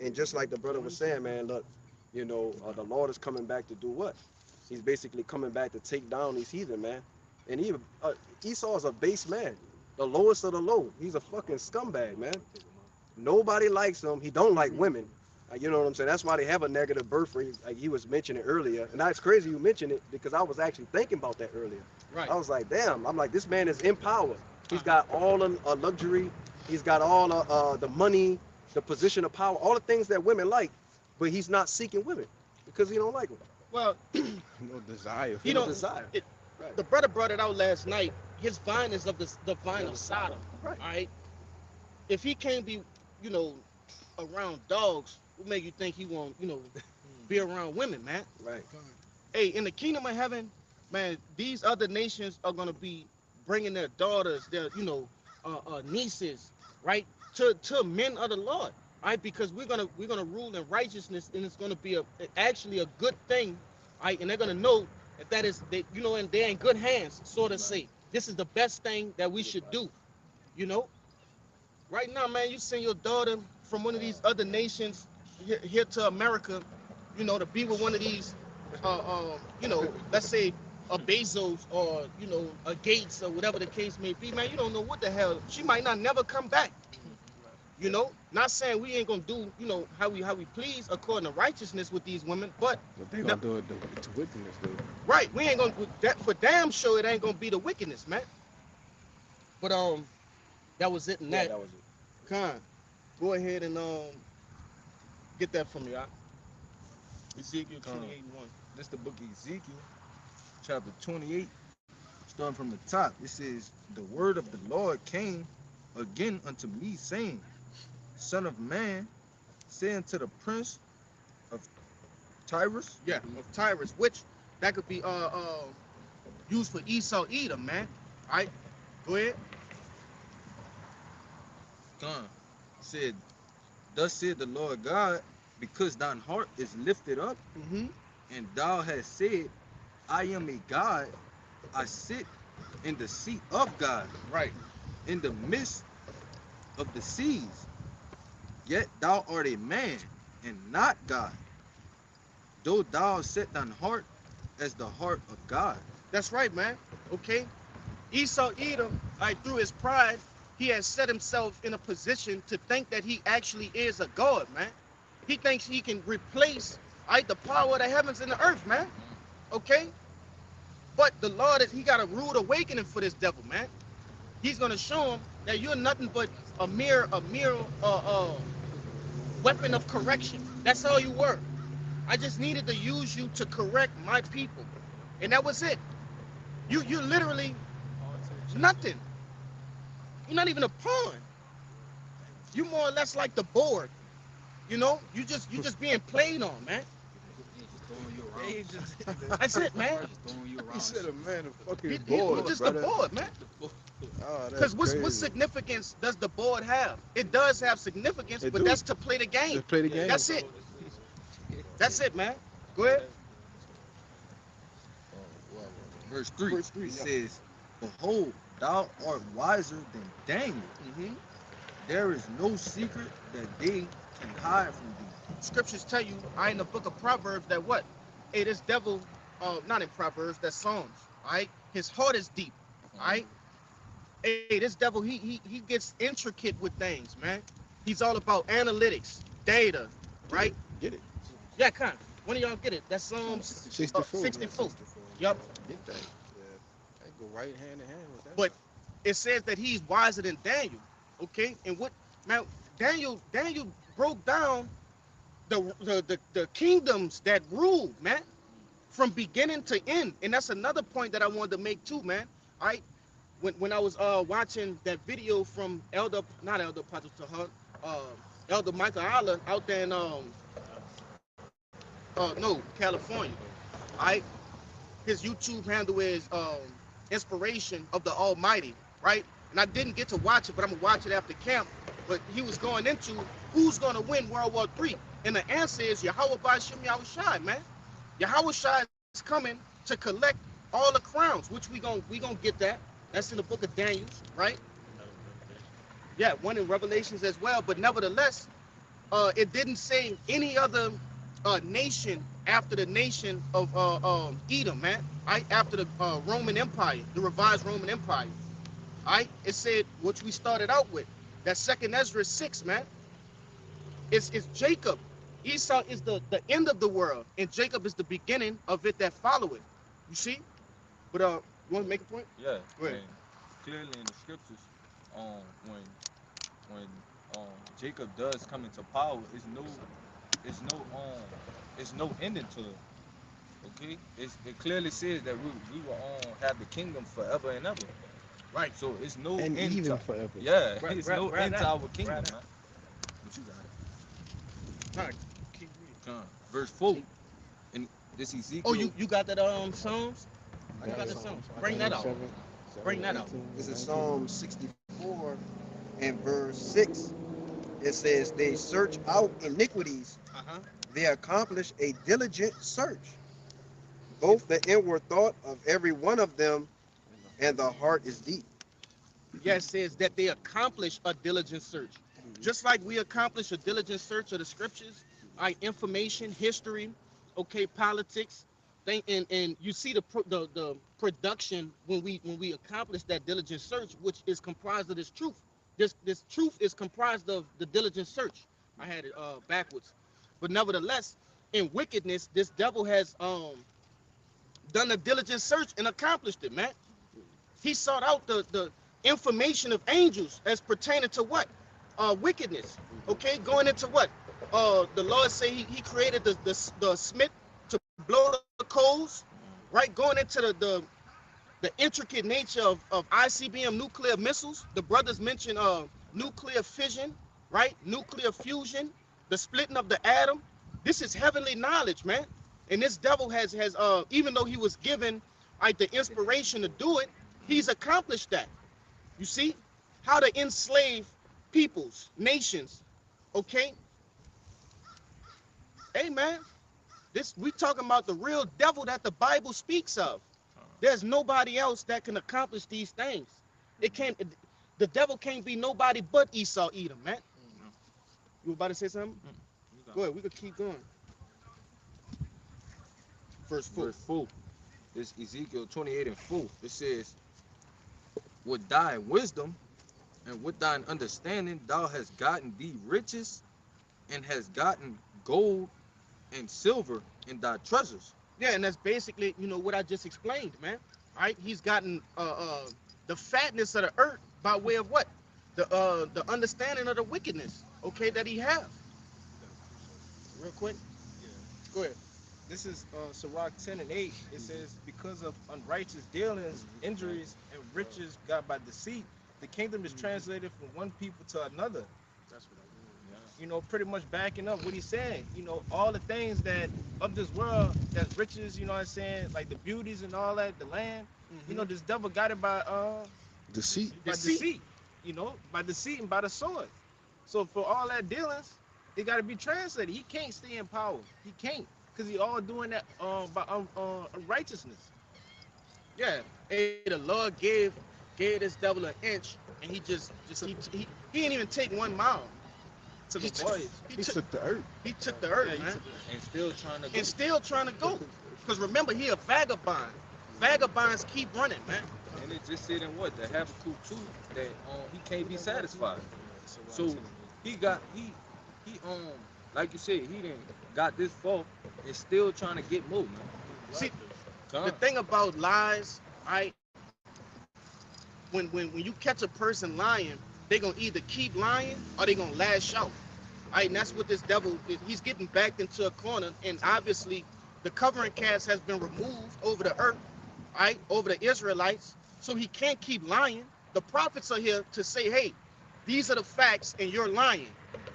And just like the brother was saying, man, look, you know, the Lord is coming back to do what? He's basically coming back to take down these heathen, man. And Esau is a base man, the lowest of the low. He's a fucking scumbag, man. Nobody likes him. He don't like women. You know what I'm saying? That's why they have a negative birth rate, like he was mentioning earlier. And that's crazy you mentioned it because I was actually thinking about that earlier. Right. I was like, damn. I'm like, this man is in power. He's got all the luxury. He's got all the money, the position of power, all the things that women like. But he's not seeking women because he don't like them. Well, No desire. you No know, desire. Right. the brother brought it out last night. His vine is of the vine of Sodom. Right. All right. If he can't be, you know, around dogs, what make you think he won't, you know, be around women, man? Right. Hey, in the kingdom of heaven, man, these other nations are gonna be bringing their daughters, their, you know, nieces, right, to men of the Lord, right? Because we're gonna rule in righteousness, and it's gonna be actually a good thing, right? And they're gonna know that is, they, you know, and they're in good hands, so to say. This is the best thing that we should do, you know. Right now, man, you send your daughter from one of these other nations here to America, you know, to be with one of these, you know, let's say a Bezos or, you know, a Gates or whatever the case may be, man, you don't know what the hell. She might not never come back. You know, not saying we ain't gonna do, you know, how we please according to righteousness with these women, but But they gonna do it to wickedness, though. right, we ain't gonna that for damn sure it ain't gonna be the wickedness, man. But that was it in Yeah, that. that was it. Con, go ahead and get that from me, Ezekiel Con. 28:1. This the book of Ezekiel, chapter 28, starting from the top. It says, the word of the Lord came again unto me, saying, Son of man, saying to the prince of Tyrus. Yeah, of Tyrus, which that could be used for Esau Edom, man. All right, go ahead. Gone. Said, thus said the Lord God, because thine heart is lifted up, Mm-hmm. and thou hast said, I am a God, I sit in the seat of God, Right. in the midst of the seas. Yet thou art a man, and not God, though thou set thine heart as the heart of God. That's right, man. Okay. Esau Edom, through his pride, he has set himself in a position to think that he actually is a god, man. He thinks he can replace the power of the heavens and the earth, man. Okay? But the Lord he got a rude awakening for this devil, man. He's gonna show him that you're nothing but a mere weapon of correction. That's all you were. I just needed to use you to correct my people. And that was it. You literally nothing. You're not even a pawn. You more or less like the board. You know, you just being played on, man. He's just throwing you around. They just That's it, man. He's just throwing you He around. said a man a fucking He board, just brother. the board, man. Oh, that's Because what crazy. significance does the board have? It does have significance, It but do. that's to play the game. Just play the game. That's it. That's it, man. Go ahead. well, verse 3, Verse 3, it yeah. says, Behold, thou art wiser than Daniel. hmm There is no secret that they can hide from thee. Scriptures tell you, in the book of Proverbs, that what? Hey, this devil, not in Proverbs, that's Psalms. All right, his heart is deep. All right. Hey, this devil, he gets intricate with things, man. He's all about analytics, data, right? Get it. Yeah, kind of. When do y'all get it? That's Psalms 64. 64. Yup. Get that. Yeah. That go right hand in hand with that. But it says that he's wiser than Daniel. Okay, and what, man? Daniel broke down the kingdoms that ruled, man, from beginning to end. And that's another point that I wanted to make too, man. All right, when I was watching that video from not Elder Patrick Elder Michael Allen out there in no, California. All right, his YouTube handle is Inspiration of the Almighty, right? And I didn't get to watch it, but I'm gonna watch it after camp. But he was going into who's gonna win World War III, and the answer is Yahweh Bashim Yahushai, man. Yahweh Shai is coming to collect all the crowns, which we gonna get that. That's in the book of Daniel, right? Yeah, one in Revelations as well. But nevertheless, it didn't say any other nation after the nation of Edom, man. Right after the Roman Empire, the revised Roman Empire. All right, it said which we started out with. That second Ezra 6, man. It's Jacob. Esau is the end of the world, and Jacob is the beginning of it that follow it. You see? But you want to make a point? Yeah, Go ahead. and clearly in the scriptures, when Jacob does come into power, it's no ending to it. Okay, it clearly says that we will have the kingdom forever and ever. Right. So it's no and end even to, forever. yeah, Right, it's right, no right end to now. our kingdom, Right man. But you got it. All right. Keep reading. Verse 4, and this Ezekiel. Oh, you got that Psalms? I got the Psalms. Bring that out. Bring that out. This is Psalm 64 and verse 6. It says, They search out iniquities, Uh-huh. they accomplish a diligent search, both the inward thought of every one of them, and the heart is deep. Yeah, it says that they accomplish a diligent search. Just like we accomplish a diligent search of the scriptures, information, history, okay, politics, and you see the production when we accomplish that diligent search, which is comprised of this truth. This truth is comprised of the diligent search. I had it backwards, but nevertheless, in wickedness, this devil has done a diligent search and accomplished it, man. He sought out the information of angels as pertaining to what? Wickedness. Okay, going into what? The Lord say he created the smith to blow the coals, right? Going into the intricate nature of ICBM nuclear missiles. The brothers mentioned nuclear fission, right? Nuclear fusion, the splitting of the atom. This is heavenly knowledge, man. And this devil has even though he was given the inspiration to do it, he's accomplished that. You see how to enslave peoples, nations. Okay, hey man, this we talking about the real devil that the Bible speaks of. There's nobody else that can accomplish these things. It can't. The devil can't be nobody but Esau, Edom, man. You about to say something? Go ahead. We could keep going. Verse 4. Verse 4. This Ezekiel 28 and 4. It says, With thy wisdom and with thine understanding thou hast gotten thee riches, and hast gotten gold and silver in thy treasures. Yeah, and that's basically what I just explained, man. All right, he's gotten the fatness of the earth by way of what? The understanding of the wickedness, okay, that he have. Real quick. Yeah. Go ahead. This is Sirach 10 and 8. It says, Because of unrighteous dealings, injuries, and riches got by deceit, The kingdom is translated from one people to another. That's what I mean. You know, pretty much backing up what he's saying. You know, all the things that of this world, that's riches, you know what I'm saying, like the beauties and all that, the land. You know, this devil got it by Deceit. deceit. You know, by deceit and by the sword. So for all that dealings, it got to be translated. He can't stay in power. He can't, because he all doing that by righteousness. Yeah. Hey, the Lord gave this devil an inch, and he he didn't even take 1 mile to the voyage. He took the earth. He took the earth, Yeah, man, And still trying to go. And still trying to go. Because remember, he a vagabond. Vagabonds keep running, man. And it just said in what? The Habakkuk 2 that he can't be satisfied. So he like you said, he didn't got this far and still trying to get more, man. See, Come the thing about lies, right? When you catch a person lying, they gonna either keep lying or they gonna lash out. Right? And that's what this devil is. He's getting backed into a corner, and obviously the covering cast has been removed over the earth, right? Over the Israelites. So he can't keep lying. The prophets are here to say, hey, these are the facts and you're lying.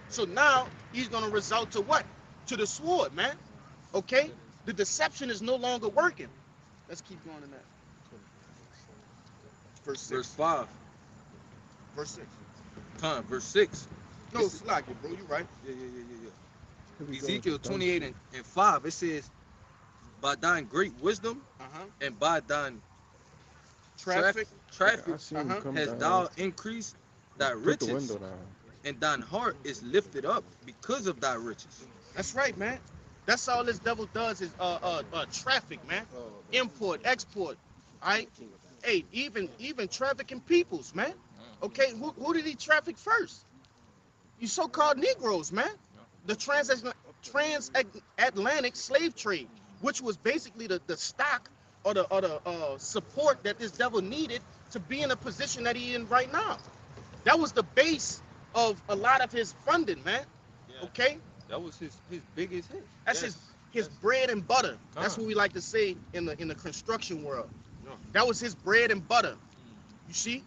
So now he's gonna result to what? To the sword, man. Okay? The deception is no longer working. Let's keep going in that. Verse 6. Verse 5. Verse 6. Verse 6. No, slack it, bro. You right. Yeah. Ezekiel 28 and 5. It says, by thine great wisdom and by thine traffic has thou increased thy Put the riches, window down. and thine heart is lifted up because of thy riches. That's right, man. That's all this devil does is traffic, man. Import, export. All right. Hey, even trafficking peoples, man. Okay, who did he traffic first? You so-called Negroes, man. The transatlantic slave trade, which was basically the stock or the support that this devil needed to be in a position that he in right now. That was the base of a lot of his funding, man. Yeah. Okay, That was his biggest hit. that's his bread and butter. That's what we like to say in the construction world. Yeah. That was his bread and butter. You see?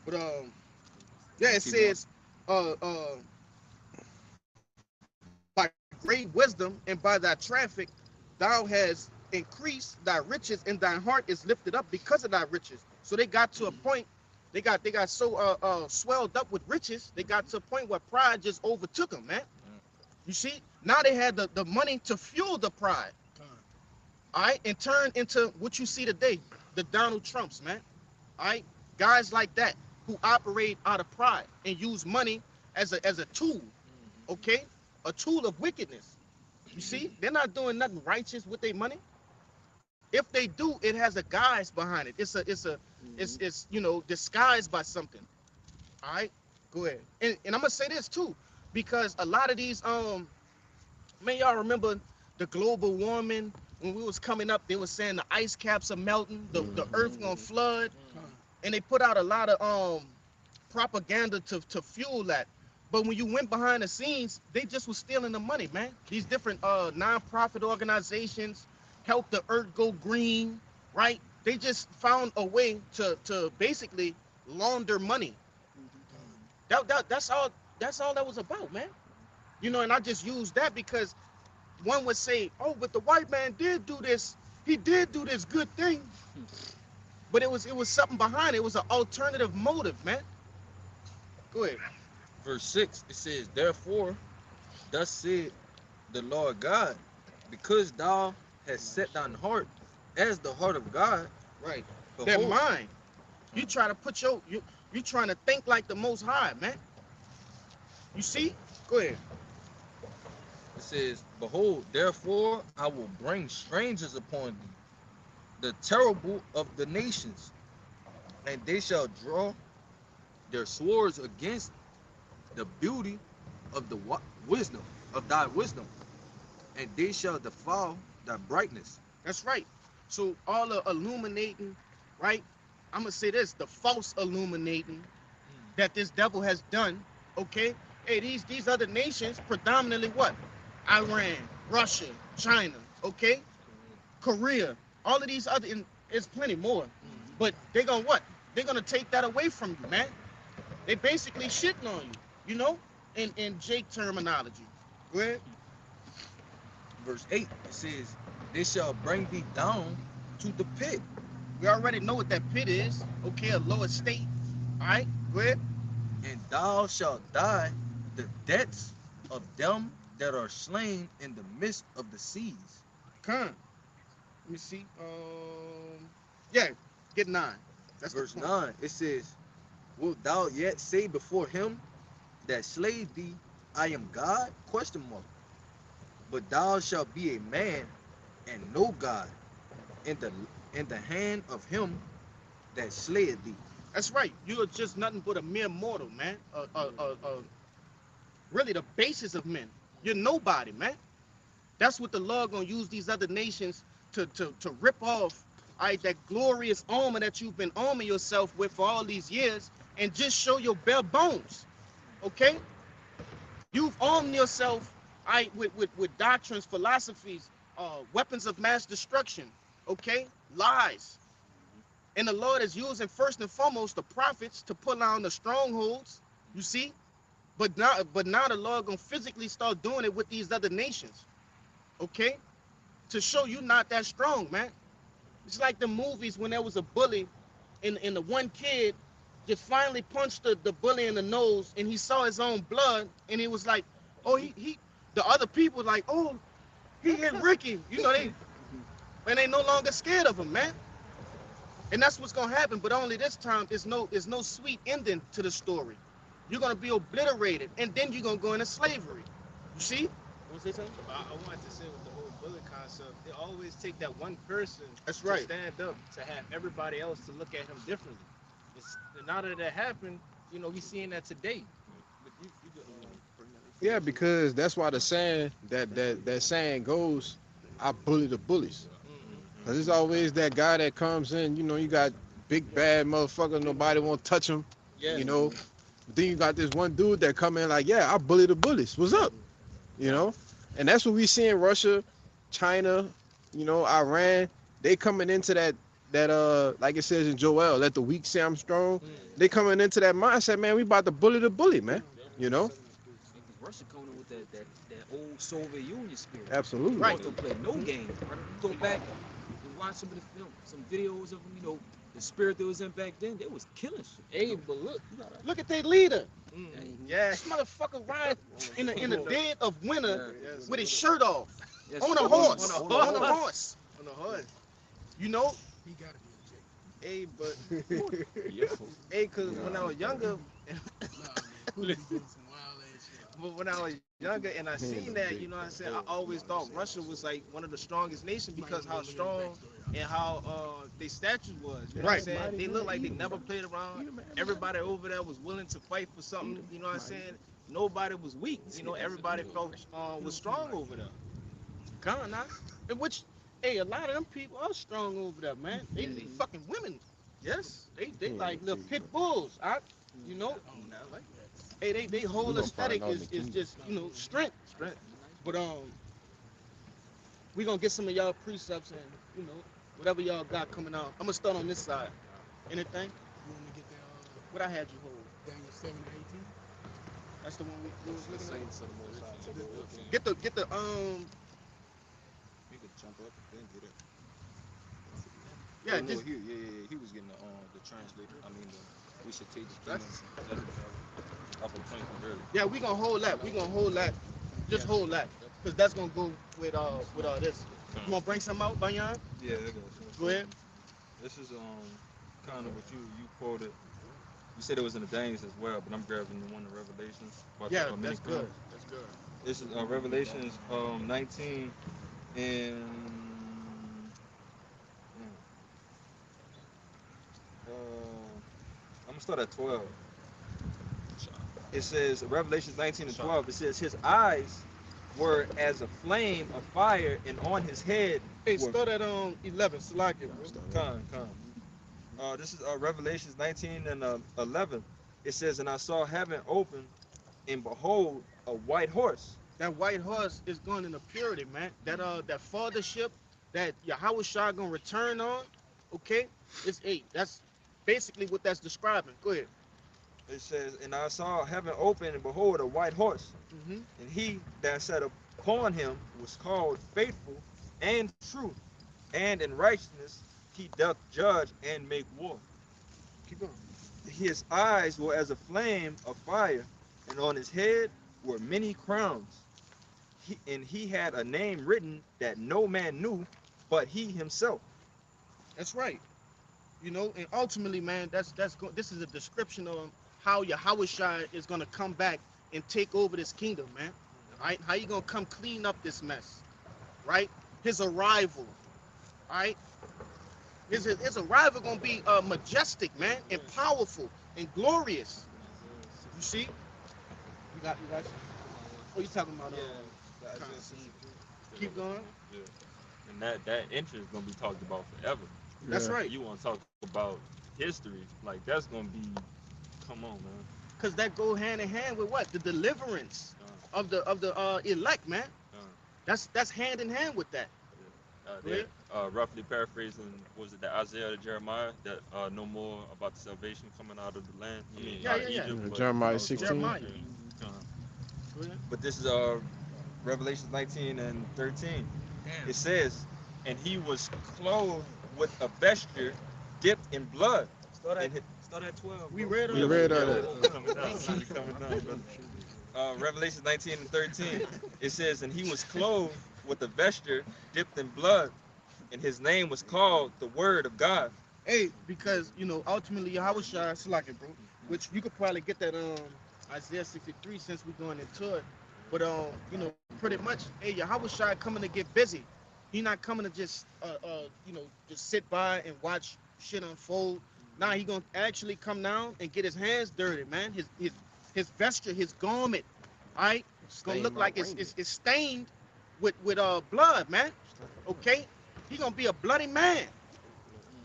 But yeah, it says by great wisdom and by thy traffic thou hast increased thy riches, and thy heart is lifted up because of thy riches. So they got to a point, they got so swelled up with riches, they got to a point where pride just overtook them, man. You see? Now they had the money to fuel the pride. All right, and turn into what you see today, the Donald Trumps, man. All right, guys like that who operate out of pride and use money as a tool, okay, a tool of wickedness. You see, they're not doing nothing righteous with their money. If they do, it has a guise behind it. It's you know, disguised by something. All right, go ahead. And I'm gonna say this too, because a lot of these man, y'all remember the global warming when we was coming up? They were saying the ice caps are melting, the earth gonna flood, and they put out a lot of propaganda to fuel that. But when you went behind the scenes, they just was stealing the money, man. These different non-profit organizations help the earth go green, right? They just found a way to basically launder money. That's all that was about, man. You know, and I just use that because one would say, oh, but the white man did do this. He did do this good thing. But it was something behind it. It was an alternative motive, man. Go ahead. Verse 6, it says, therefore, thus said the Lord God, because thou hast set thine heart as the heart of God. Right. They're Behold, mine. You try to put you trying to think like the Most High, man. You see? Go ahead. it says, behold, therefore I will bring strangers upon thee, the terrible of the nations, and they shall draw their swords against the beauty of the wisdom of thy wisdom, and they shall defile thy brightness. That's right. So all the illuminating, right? I'm gonna say this: the false illuminating that this devil has done. Okay. Hey, these other nations, predominantly what? Iran, Russia, China. Okay. Korea. All of these other, and there's plenty more. But they gonna what? they're gonna take that away from you, man. They basically shitting on you, you know, in Jake terminology. Go ahead. Verse 8, it says, they shall bring thee down to the pit, We already know what that pit is. Okay, a lower state. All right, go ahead. and thou shalt die the deaths of them that are slain in the midst of the seas. Come. Let me see. Yeah, get 9. That's Verse the point. 9, it says, wilt thou yet say before him that slayed thee, I am God? Question mark. But thou shalt be a man and no God in the hand of him that slayed thee. That's right. You are just nothing but a mere mortal, man. Really the basis of men. You're nobody, man. That's what the Lord gonna use these other nations to rip off, all right, that glorious armor that you've been arming yourself with for all these years, and just show your bare bones. Okay? You've armed yourself, all right, with doctrines, philosophies, weapons of mass destruction. Okay? Lies. And the Lord is using first and foremost the prophets to pull down the strongholds. You see? But now the Lord gonna physically start doing it with these other nations. Okay? To show you not that strong, man. It's like the movies when there was a bully and the one kid just finally punched the bully in the nose and he saw his own blood and he was like, oh, he the other people like, oh, he hit Ricky. You know, they no longer scared of him, man. And that's what's gonna happen, but only this time there's no sweet ending to the story. You're gonna be obliterated, and then you're gonna go into slavery. You see? You wanna say something? I wanted to say with the whole bullet concept, they always take that one person That's to right. stand up to have everybody else to look at him differently. And now that happened, you know, we seeing that today. But you could, bring that up. Yeah, because that's why the saying that saying goes, I bully the bullies. Cause there's always that guy that comes in, you know, you got big bad motherfucker, nobody won't touch him, Yeah. you know. But then you got this one dude that come in like, yeah, I bully the bullies. What's up? You know? And that's what we see in Russia, China, you know, Iran. They coming into that like it says in Joel, let the weak say I'm strong. They coming into that mindset, man, we about to bully the bully, man. You know? Russia coming in with that old Soviet Union spirit. Absolutely. Right. Don't play no games. Right? Go back and watch some of the film, some videos of them. You know, the spirit that was in back then. They was killing shit. Hey, but look at their leader. Yeah. This motherfucker ride in the dead of winter Yes. with his shirt off. Yes, On a horse. On a On horse. a horse. On the horse. You know? He gotta be a Jake. Hey, but Yeah. hey, cause when I was younger, Nah, man. Who be doing some wild ass shit? but when I was younger and I seen that, you know what I'm saying, I always thought Russia was like one of the strongest nations because how strong and how their statues was. You know what I'm saying? They look like they never played around. Everybody over there was willing to fight for something. You know what I'm saying? Nobody was weak. You know, everybody felt was strong over there. Gone now. In which, hey, a lot of them people are strong over there, man. They fucking women. Yes. They like little pit bulls. You know? Oh, no, I like that. Hey, they whole gonna aesthetic find out in is the kingdom. just, you know, strength. Strength. But we gonna get some of y'all precepts and, you know, whatever y'all got coming out. I'm gonna start on this side. Anything? You want me to get that What I had you hold? Daniel 7 and 18? That's the one we was looking at. Saints of the Most High, take over the Get the You could jump up and then get it. yeah, Oh, no, just he was getting the translator. I mean, we should take the kingdom off of point from earlier. yeah, we gonna hold that. We gonna hold that. Just hold that. Cause that's gonna go with all this. You wanna bring something out, Banyan? Yeah, I got you. Go ahead. This is kind of what you quoted. You said it was in the Danes as well, but I'm grabbing the one in Revelations. About Yeah, the, many that's good. crowns. That's good. This is Revelations 19 and I'm gonna start at 12. It says Revelations 19 and 12. It says his eyes were as a flame of fire, and on his head Hey, were start at 11. Salakia, bro. This is Revelations 19 and 11. It says, and I saw heaven open, and behold, a white horse. That white horse is going into purity, man. That fathership that Yahweh Shah gonna return on. Okay, it's 8. That's basically what that's describing. Go ahead. It says, and I saw heaven open, and behold, a white horse, Mm-hmm. and he that sat upon him was called faithful and true, and in righteousness he doth judge and make war. Keep going. His eyes were as a flame of fire, and on his head were many crowns. And he had a name written that no man knew but he himself. That's right. You know, and ultimately, man, this is a description of how Yahushua is gonna come back and take over this kingdom, man. Right? How you gonna come clean up this mess? Right? His arrival. Right? His arrival gonna be majestic, man, and powerful and glorious. You see? You got. Oh, you talking about? Keep going. Yeah. And that entry is gonna be talked about forever. That's Yeah. right. You want to talk about history? Like that's gonna be, come on, man. Cause that go hand in hand with what? The deliverance of the elect, man. Uh, That's hand in hand with that. they're roughly paraphrasing, was it the Isaiah to Jeremiah that no more about the salvation coming out of the land? I mean, Yeah, out of yeah, yeah. Egypt. Yeah, but, Jeremiah it's going- 16. Jeremiah. Uh, Go ahead. but this is Revelation 19 and 13. Damn. It says, and he was clothed with a vesture dipped in blood. Start And at, start at 12. We bro. read We all read that. all that. It's coming down. It's coming down, brother. Revelation 19 and 13. It says, and he was clothed with a vesture dipped in blood, and his name was called the Word of God. Hey, because you know, ultimately Yahushua is like it, bro. Which you could probably get that Isaiah 63 since we're going into it. But you know, pretty much, hey, Yahushua coming to get busy. He not coming to just you know, just sit by and watch shit unfold. Nah, he gonna actually come down and get his hands dirty, man. His vesture, his garment, all right, it's gonna look like it's stained with blood, man. Okay, he gonna be a bloody man.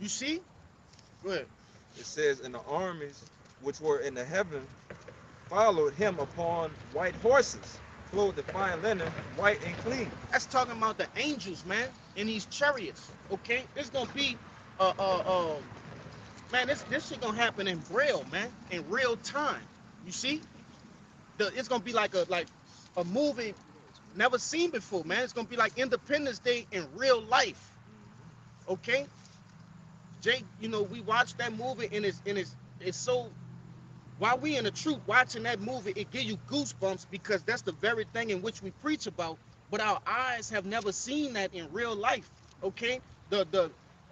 You see? Go ahead. It says, and the armies which were in the heaven followed him upon white horses, clothed in fine linen, white and clean. That's talking about the angels, man, in these chariots. Okay, it's gonna be, man, this shit gonna happen in braille, man, in real time. You see, it's gonna be like a movie never seen before, man. It's gonna be like Independence Day in real life. Okay, Jake, you know we watched that movie and it's so. While we in the truth watching that movie, it give you goosebumps because that's the very thing in which we preach about. But our eyes have never seen that in real life. Okay,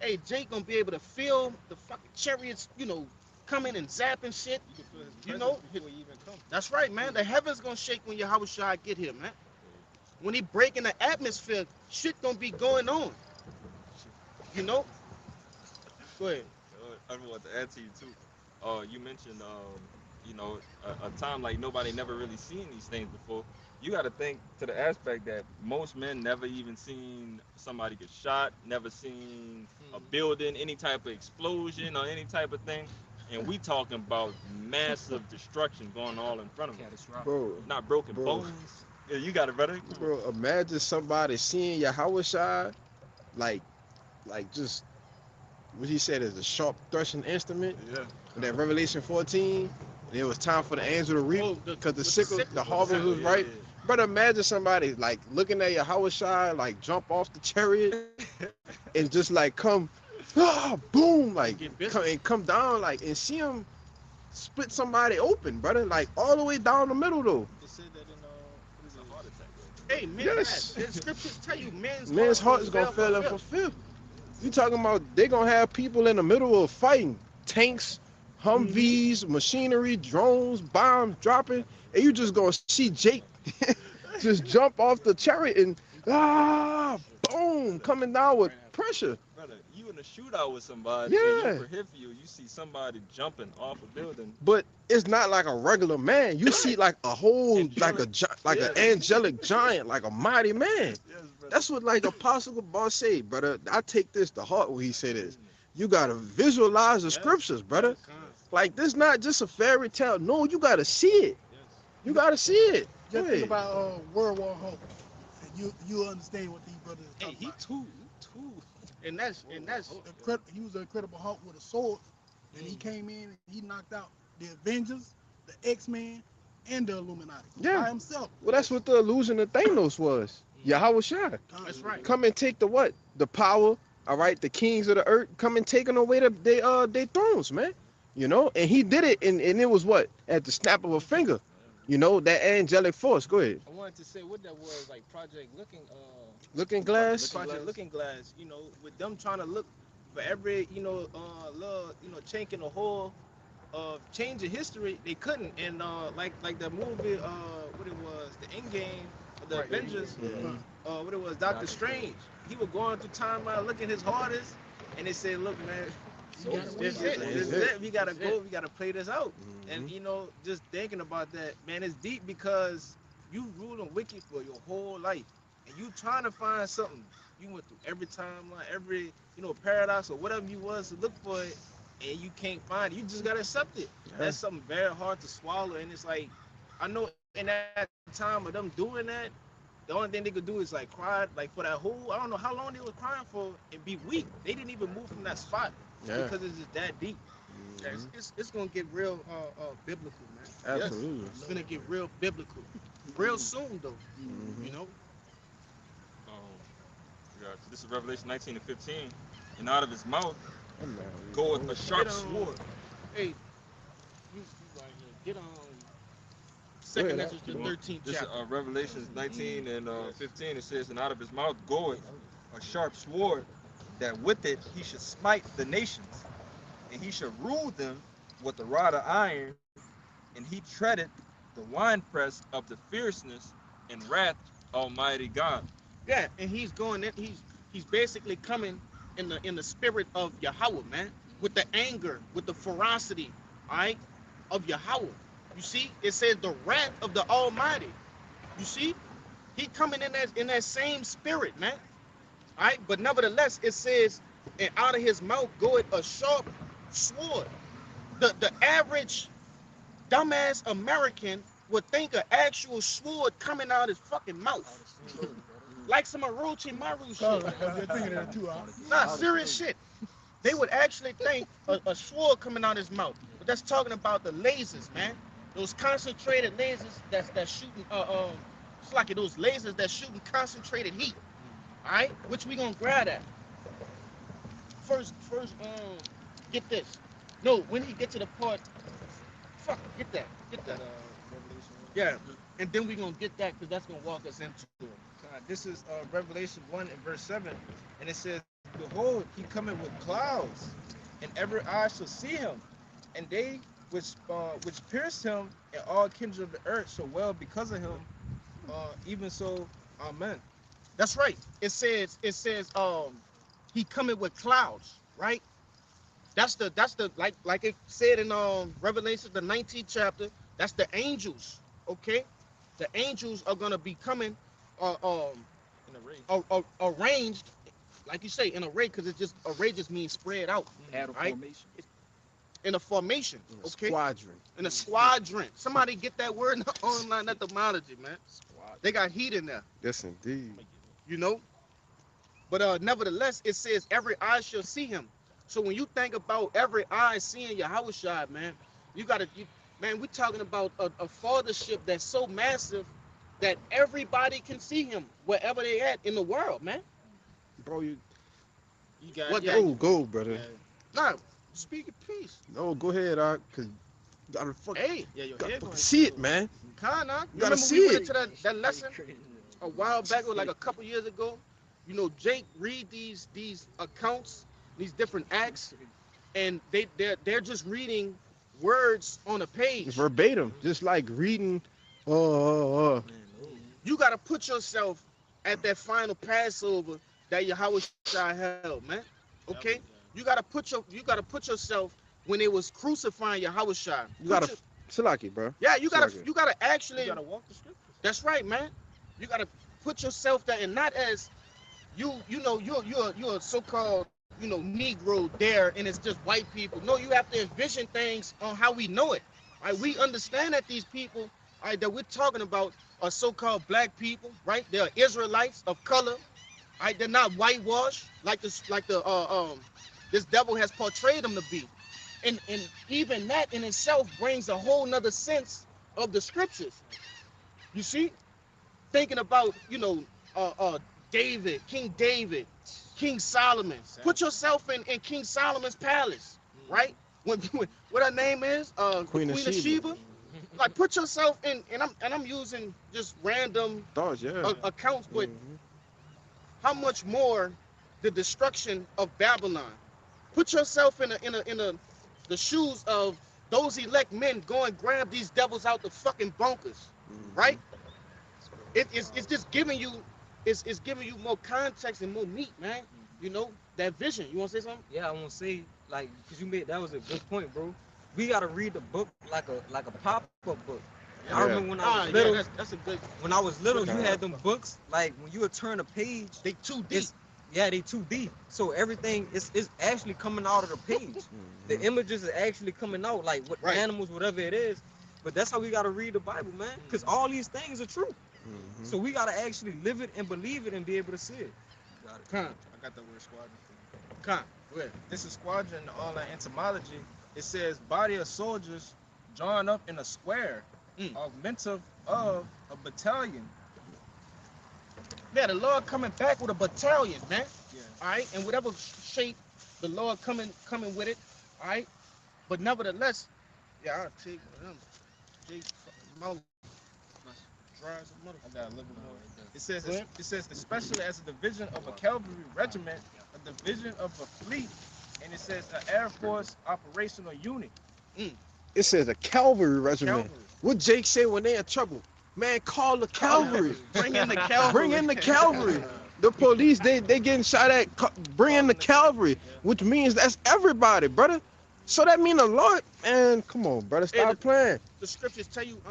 hey, Jake gonna be able to feel the fucking chariots, you know, coming and zapping shit. You can feel his You presence know, before you even come. That's right, man. The heavens gonna shake when Yahushua get here, man. When he breaking the atmosphere, shit gonna be going on. You know. Go ahead. I want to add to you too. You mentioned, you know, a time like nobody never really seen these things before. You got to think to the aspect that most men never even seen somebody get shot, never seen a building, any type of explosion or any type of thing, and we talking about massive destruction going all in front of us. Catastrophic. Bro, Not broken Bro. bones. Yeah, you got it, brother. bro, imagine somebody seeing Yahushua like just what he said is a sharp threshing instrument. Yeah. In that Revelation 14, and it was time for the angel to reap Oh, because the with sickle, the harvest was Yeah, ripe. yeah. But imagine somebody like looking at Yahushua like jump off the chariot and just like come, boom, like come down like and see him split somebody open, brother, like all the way down the middle though. It said that in It's a heart attack. Hey, man, Yes. the scriptures tell you Man's heart is gonna fail him for filth. You talking about they gonna have people in the middle of fighting, tanks, Humvees, machinery, drones, bombs dropping, and you just gonna see Jake just jump off the chariot and boom, coming down with pressure. Brother, you in a shootout with somebody, Yeah. and you peripheral, you see somebody jumping off a building. But it's not like a regular man. You see like a whole like an angelic giant, like a mighty man. Yes, brother. That's what like Apostle Boss say, brother. I take this to heart what he said is. You gotta visualize the scriptures, brother. Like this not just a fairy tale. No, you gotta see it. You gotta see it. Just Go think ahead. about World War Hulk, and you understand what these brothers are Hey, talking he about. too. And that's He was an Incredible Hulk with a sword, And he came in and he knocked out the Avengers, the X-Men, and the Illuminati Yeah. by himself. Well, that's what the illusion of Thanos was. Yahweh Shai. That's right. Come and take the what? The power. All right, the kings of the earth come and taking away they thrones, man. You know, and he did it, and it was what at the snap of a finger. You know that angelic force. Go ahead. I wanted to say what that was, like Project Looking glass. Project Looking Glass, you know, with them trying to look for every, little, chink in the hole of changing history, they couldn't. And like the movie, what it was, the Endgame, the Right. Avengers, Mhm. what it was, Doctor Strange. He was going through timeline looking his hardest, and they said, look, man, this is it. This is it. We gotta go. We gotta play this out. And just thinking about that, man, it's deep because you ruling wicked for your whole life, and you trying to find something. You went through every timeline, every paradox or whatever you was to look for it, and you can't find it. You just gotta accept it. Yeah. That's something very hard to swallow, and it's like, I know in that time of them doing that, the only thing they could do is like cry, like for that whole, I don't know how long they was crying for, and be weak. They didn't even move from that spot because it's just that deep. Yeah, it's gonna get real biblical, man. Absolutely. It's gonna get real biblical, real soon though. You know. Yeah, so this is Revelation 19 and 15. And out of his mouth That man, goeth a sharp Get on. sword. Hey, you right here. Get on. Second ahead, Ezra, the Well, 13th This is chapter. Revelation 19 and 15. It says, and out of his mouth goeth a sharp sword, that with it he should smite the nations, and he shall rule them with a rod of iron, and he treadeth the winepress of the fierceness and wrath of Almighty God. Yeah, and he's going in. He's basically coming in the spirit of Yahweh, man, with the anger, with the ferocity, all right, of Yahweh. You see, it says the wrath of the Almighty. You see, he coming in that same spirit, man. All right, but nevertheless, it says, and out of his mouth goeth a sharp sword. The average dumbass American would think an actual sword coming out his fucking mouth, like some Orochimaru Oh, shit. I was just thinking that too. Nah, serious shit. They would actually think a sword coming out his mouth, but that's talking about the lasers, man. Those concentrated lasers that's shooting it's like those lasers that shooting concentrated heat. All right, which we gonna grab at. First, get this. No, when he get to the part, fuck, get that. Yeah, and then we gonna get that because that's gonna walk us into it. This is Revelation 1 and verse 7, and it says, behold, he cometh with clouds, and every eye shall see him, and they which pierced him, and all kindred of the earth shall well because of him. Even so, amen. That's right. It says he coming with clouds, right? That's the like it said in Revelation the 19th chapter. That's the angels, okay? The angels are gonna be coming In a race. arranged, like you say, in a array, because it's just array just means spread out Paddle Right. formation. in a formation, okay? Squadron. In a squadron. Somebody get that word in the online etymology, man. They got heat in there, Yes, indeed. you know. But nevertheless, it says every eye shall see him. So when you think about every eye seeing Yahweh Shai, man, man, we're talking about a fathership that's so massive that everybody can see him wherever they at in the world, man. Bro, you You got What yeah, go, brother. yeah, Nah, speak of peace. No, go ahead, cause you gotta Hey, yeah, your gotta head fucking going see it, man. Kana, You gotta remember see we went it. into that lesson a while back, or like a couple years ago. You know, Jake read these accounts, these different acts, and they're just reading words on a page. Verbatim, just like reading. You gotta put yourself at that final Passover that Yahweh Shai held, man. Okay? You gotta put yourself when they was crucifying Yahweh Shai. You gotta Salaki, bro. Yeah, Salaki. you gotta actually. you gotta walk the scriptures. That's right, man. You gotta put yourself there, and not as you're a so-called Negro there, and it's just white people. No, you have to envision things on how we know it. Right? We understand that these people, that we're talking about are so-called black people, right? They're Israelites of color, right? They're not whitewashed like this devil has portrayed them to be. And even that in itself brings a whole nother sense of the scriptures. You see, thinking about David, King David, King Solomon. Put yourself in King Solomon's palace, right? When what her name is, Queen of Queen of Sheba. Sheba. Like put yourself in, and I'm using just random Thoughts, yeah. accounts, but Mhm. how much more the destruction of Babylon? Put yourself in the shoes of those elect men. Go and grab these devils out the fucking bunkers, right? It's just giving you it's giving you more context and more meat, man. You know that vision. You want to say something? Yeah, I want to say like because you made that was a good point, bro. We gotta read the book like a pop-up book. I Yeah. remember when I was Yeah, little. that's a good. When I was little, you Okay. had them books like when you would turn a page. They too deep. It's yeah, they 2D. So everything is actually coming out of the page. The Mhm. images are actually coming out, like what Right. animals, whatever it is. But that's how we gotta read the Bible, man. Because all these things are true. Mhm. So we gotta actually live it and believe it and be able to see it. Got it. Con, I got the word squadron for you. con. Go ahead. This is squadron in all that entomology. It says body of soldiers drawn up in a square, augmentive of a battalion. Yeah, the Lord coming back with a battalion, man. Yeah. All right, and whatever shape the Lord coming with it. All right, but nevertheless, yeah, I'll take one of them. Jake mouth dry as a mother. I got a little bit more. Go ahead. It says especially as a division of a cavalry regiment, a division of a fleet, and it says an air force operational unit. It says a cavalry regiment. Cavalry. What Jake say when they in trouble? Man, call the cavalry. Bring in the cavalry. Bring in the cavalry. The police, they getting shot at. Bring in the cavalry, which means that's everybody, brother. So that mean a lot, man. Come on, brother, Hey, stop playing. The scriptures tell you,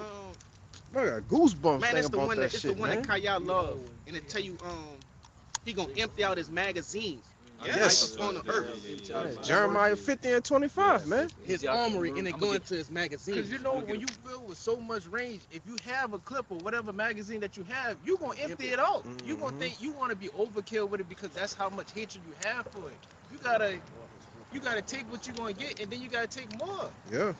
Bro, I got goosebumps man, thinking it's the about one that that it's the shit, one man. that Kaya love, and it tell you, he gonna empty out his magazines. Yes. Upon the earth. Yeah, Jeremiah 50 and 25, man. His armory, and it go into his Because magazines. you know when you fill with so much range, if you have a clip or whatever magazine that you have, you gonna empty it out. You gonna Mhm. think you want to be overkill with it because that's how much hatred you have for it. You gotta take what you gonna get, and then you gotta take more. Yeah.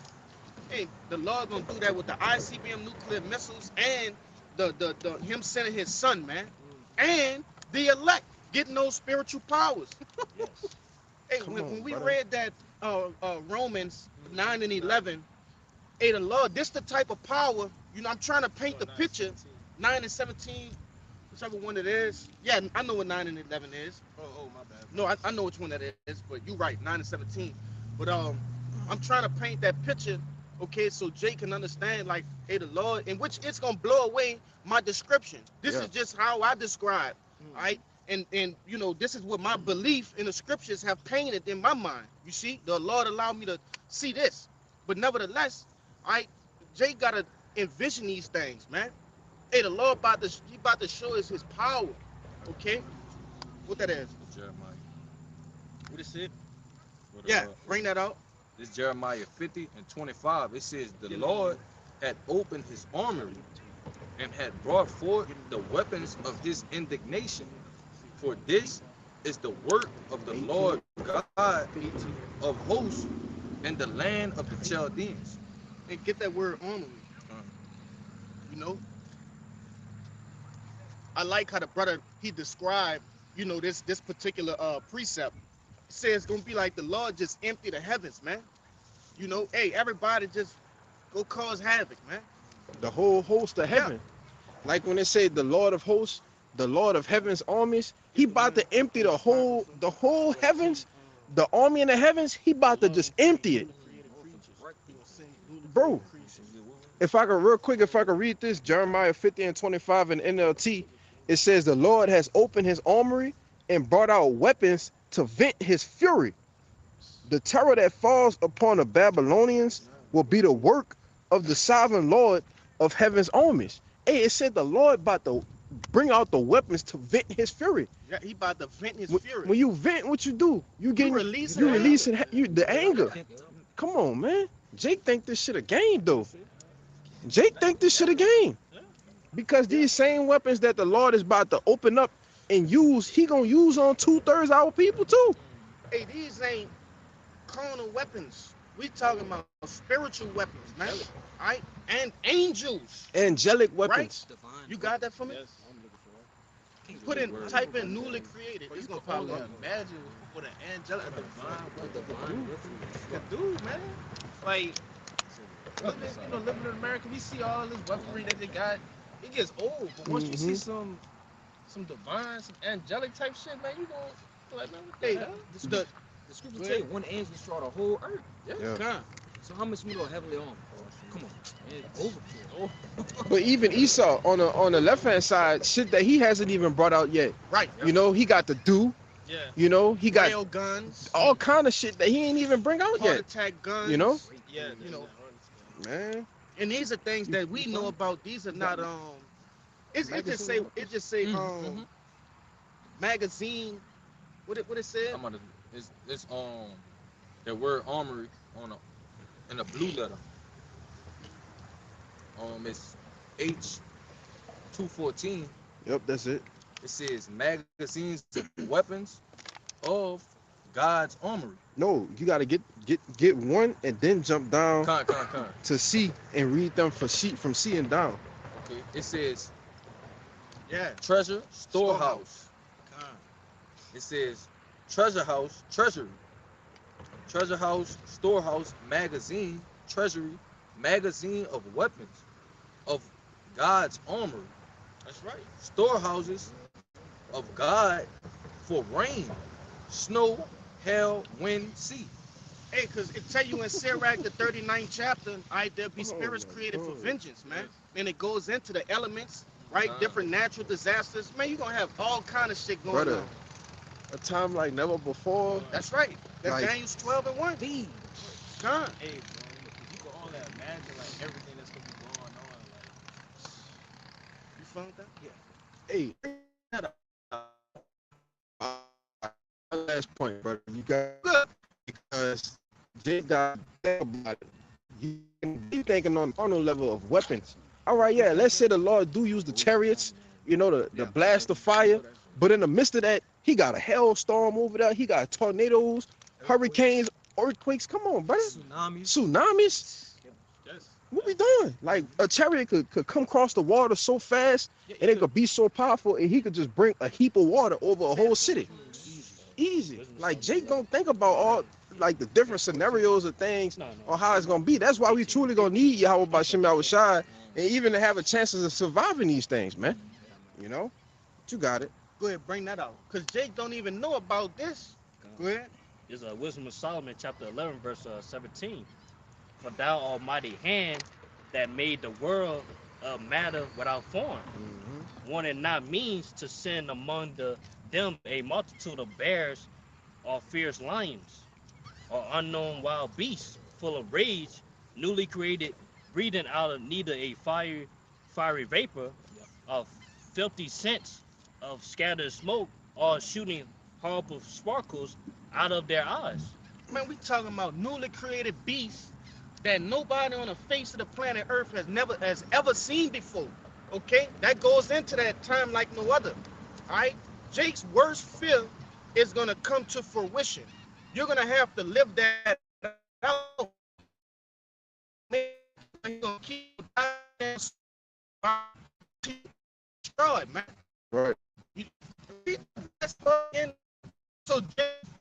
Hey, the Lord gonna do that with the ICBM nuclear missiles and the him sending his son, man, and the elect getting those spiritual powers. Yes. Hey, Come when on, we brother. read that Romans 9 and 11, hey, the Lord, this the type of power. You know, I'm trying to paint the picture. 9 and 17, whichever one it is. Yeah, I know what 9 and 11 is. Oh, my bad. No, I know which one that is, but you're right, 9 and 17. But I'm trying to paint that picture, okay, so Jay can understand, like, hey, the Lord, in which it's gonna blow away my description. This Yeah. is just how I describe, all right? And you know, this is what my belief in the scriptures have painted in my mind. You see, the Lord allowed me to see this. But nevertheless, all right, Jay gotta envision these things, man. Hey, the Lord he about to show us his power. Okay? What that is? Jeremiah. What it said? What, Yeah, bring that out. This Jeremiah 50 and 25. It says, the Lord had opened his armory and had brought forth the weapons of his indignation. For this is the work of the Lord God of hosts and the land of the Chaldeans. And get that word armory. You know? I like how the brother he described, you know, this particular precept. He says it's gonna be like the Lord just empty the heavens, man. You know, hey, everybody just go cause havoc, man. The whole host of heaven. Like when they say the Lord of hosts, the Lord of heaven's armies, he about to empty the whole heavens, the army in the heavens, he about to just empty it. Bro, if I could real quick, if I could read this, Jeremiah 50 and 25 in NLT, it says the Lord has opened his armory and brought out weapons to vent his fury. The terror that falls upon the Babylonians will be the work of the sovereign Lord of heaven's armies. Hey, it said the Lord about to bring out the weapons to vent his fury. Yeah, he about to vent his When, fury. when you vent, what you do? You releasing you anger. releasing the anger. Come on, man. Jake think this shit a game though. Jake think this shit a game. Because these same weapons that the Lord is about to open up and use, he gonna use on 2/3 our people too. Hey, these ain't carnal weapons. We talking about spiritual weapons, man. All right, and angels. Angelic Right? weapons. Divine. You got that for me? Yes, I'm looking for it. King's Put in, word. type in newly created. But It's you gonna can pop only up. imagine what an angelic A divine divine weapon. could do, man. Like living in America, we see all this weaponry that they got. It gets old, but once you see some divine, some angelic type shit, man, you gonna be like, man, what the Hey, hell? The scripture tell you one angel destroyed the whole earth. Yeah. Come. So how much more heavily armed? Come on, man, overkill. But even Esau on the left hand side, shit that he hasn't even brought out yet. Right. You know, he got the do. Yeah. You know, he got Rail guns. all kind of shit that he ain't even bring out Heart yet. attack guns. You know? Yeah, You know. Man. And these are things that we know about. These are not it just say magazine. What it said? I'm gonna, it's the word armory on in a blue letter. It's H214. Yep, that's it. It says magazines of weapons of God's armory. No, you gotta get one and then jump down Con. to C and read them from C and down. Okay. It says Yeah. treasure storehouse. Con. It says treasure house treasury. Treasure house storehouse magazine treasury magazine of weapons of God's armory. That's right. Storehouses of God for rain, snow, hail, wind, sea. Hey, because it tell you in Sirach, the 39th chapter, there'll be spirits my created for God. vengeance, man. And it goes into the elements, right? Different natural disasters. Man, you're going to have all kind of shit going Brother, on. a time like never before. That's right. That's Like- Daniel's 12 and 1. Con. Hey, bro, you can only imagine like everything that's gonna be going on. You found that? Hey, last point, brother. You got because Jay got about it. You be thinking on carnal level of weapons. All right, yeah. Let's say the Lord do use the chariots, you know, the blast of fire. But in the midst of that, he got a hailstorm over there. He got tornadoes, hurricanes, earthquakes. Come on, brother. Tsunamis. Yes. What we doing? Like a chariot could come across the water so fast and it could be so powerful and he could just bring a heap of water over a whole city. Easy. Like Jake don't think about all like the different scenarios of things or how it's gonna be. That's why we truly gonna need Yahweh Bashim Yahushai and even to have a chances of surviving these things, man. You know? But you got it. Go ahead, bring that out. Because Jake don't even know about this. Go ahead. Is Wisdom of Solomon, chapter 11, verse 17. For thou almighty hand that made the world a matter without form, wanting not means to send among them a multitude of bears or fierce lions or unknown wild beasts full of rage, newly created, breathing out of neither a fiery vapor of filthy scents of scattered smoke or shooting horrible sparkles out of their eyes. Man, we talking about newly created beasts that nobody on the face of the planet Earth has ever seen before. Okay? That goes into that time like no other. Alright? Jake's worst fear is gonna come to fruition. You're gonna have to live that out. You're gonna keep destroyed, man. Right. So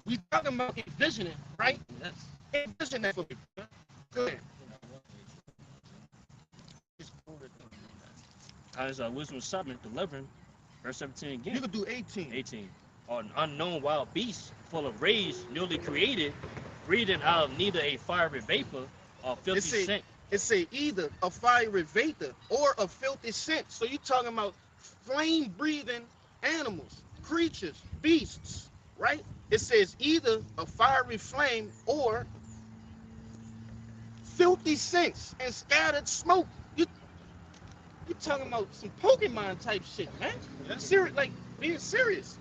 we talking about envisioning, right? Yes. Envision that for me. Go ahead. As Wisdom of Solomon 11, verse 17 again. You could do 18. 18. Or an unknown wild beast full of rage, newly created, breathing out of neither a fiery vapor or filthy scent. It say either a fiery vapor or a filthy scent. So you talking about flame breathing animals, creatures, beasts, right? It says either a fiery flame or filthy scents and scattered smoke. You talking about some Pokemon type shit, man? Serious, like being serious.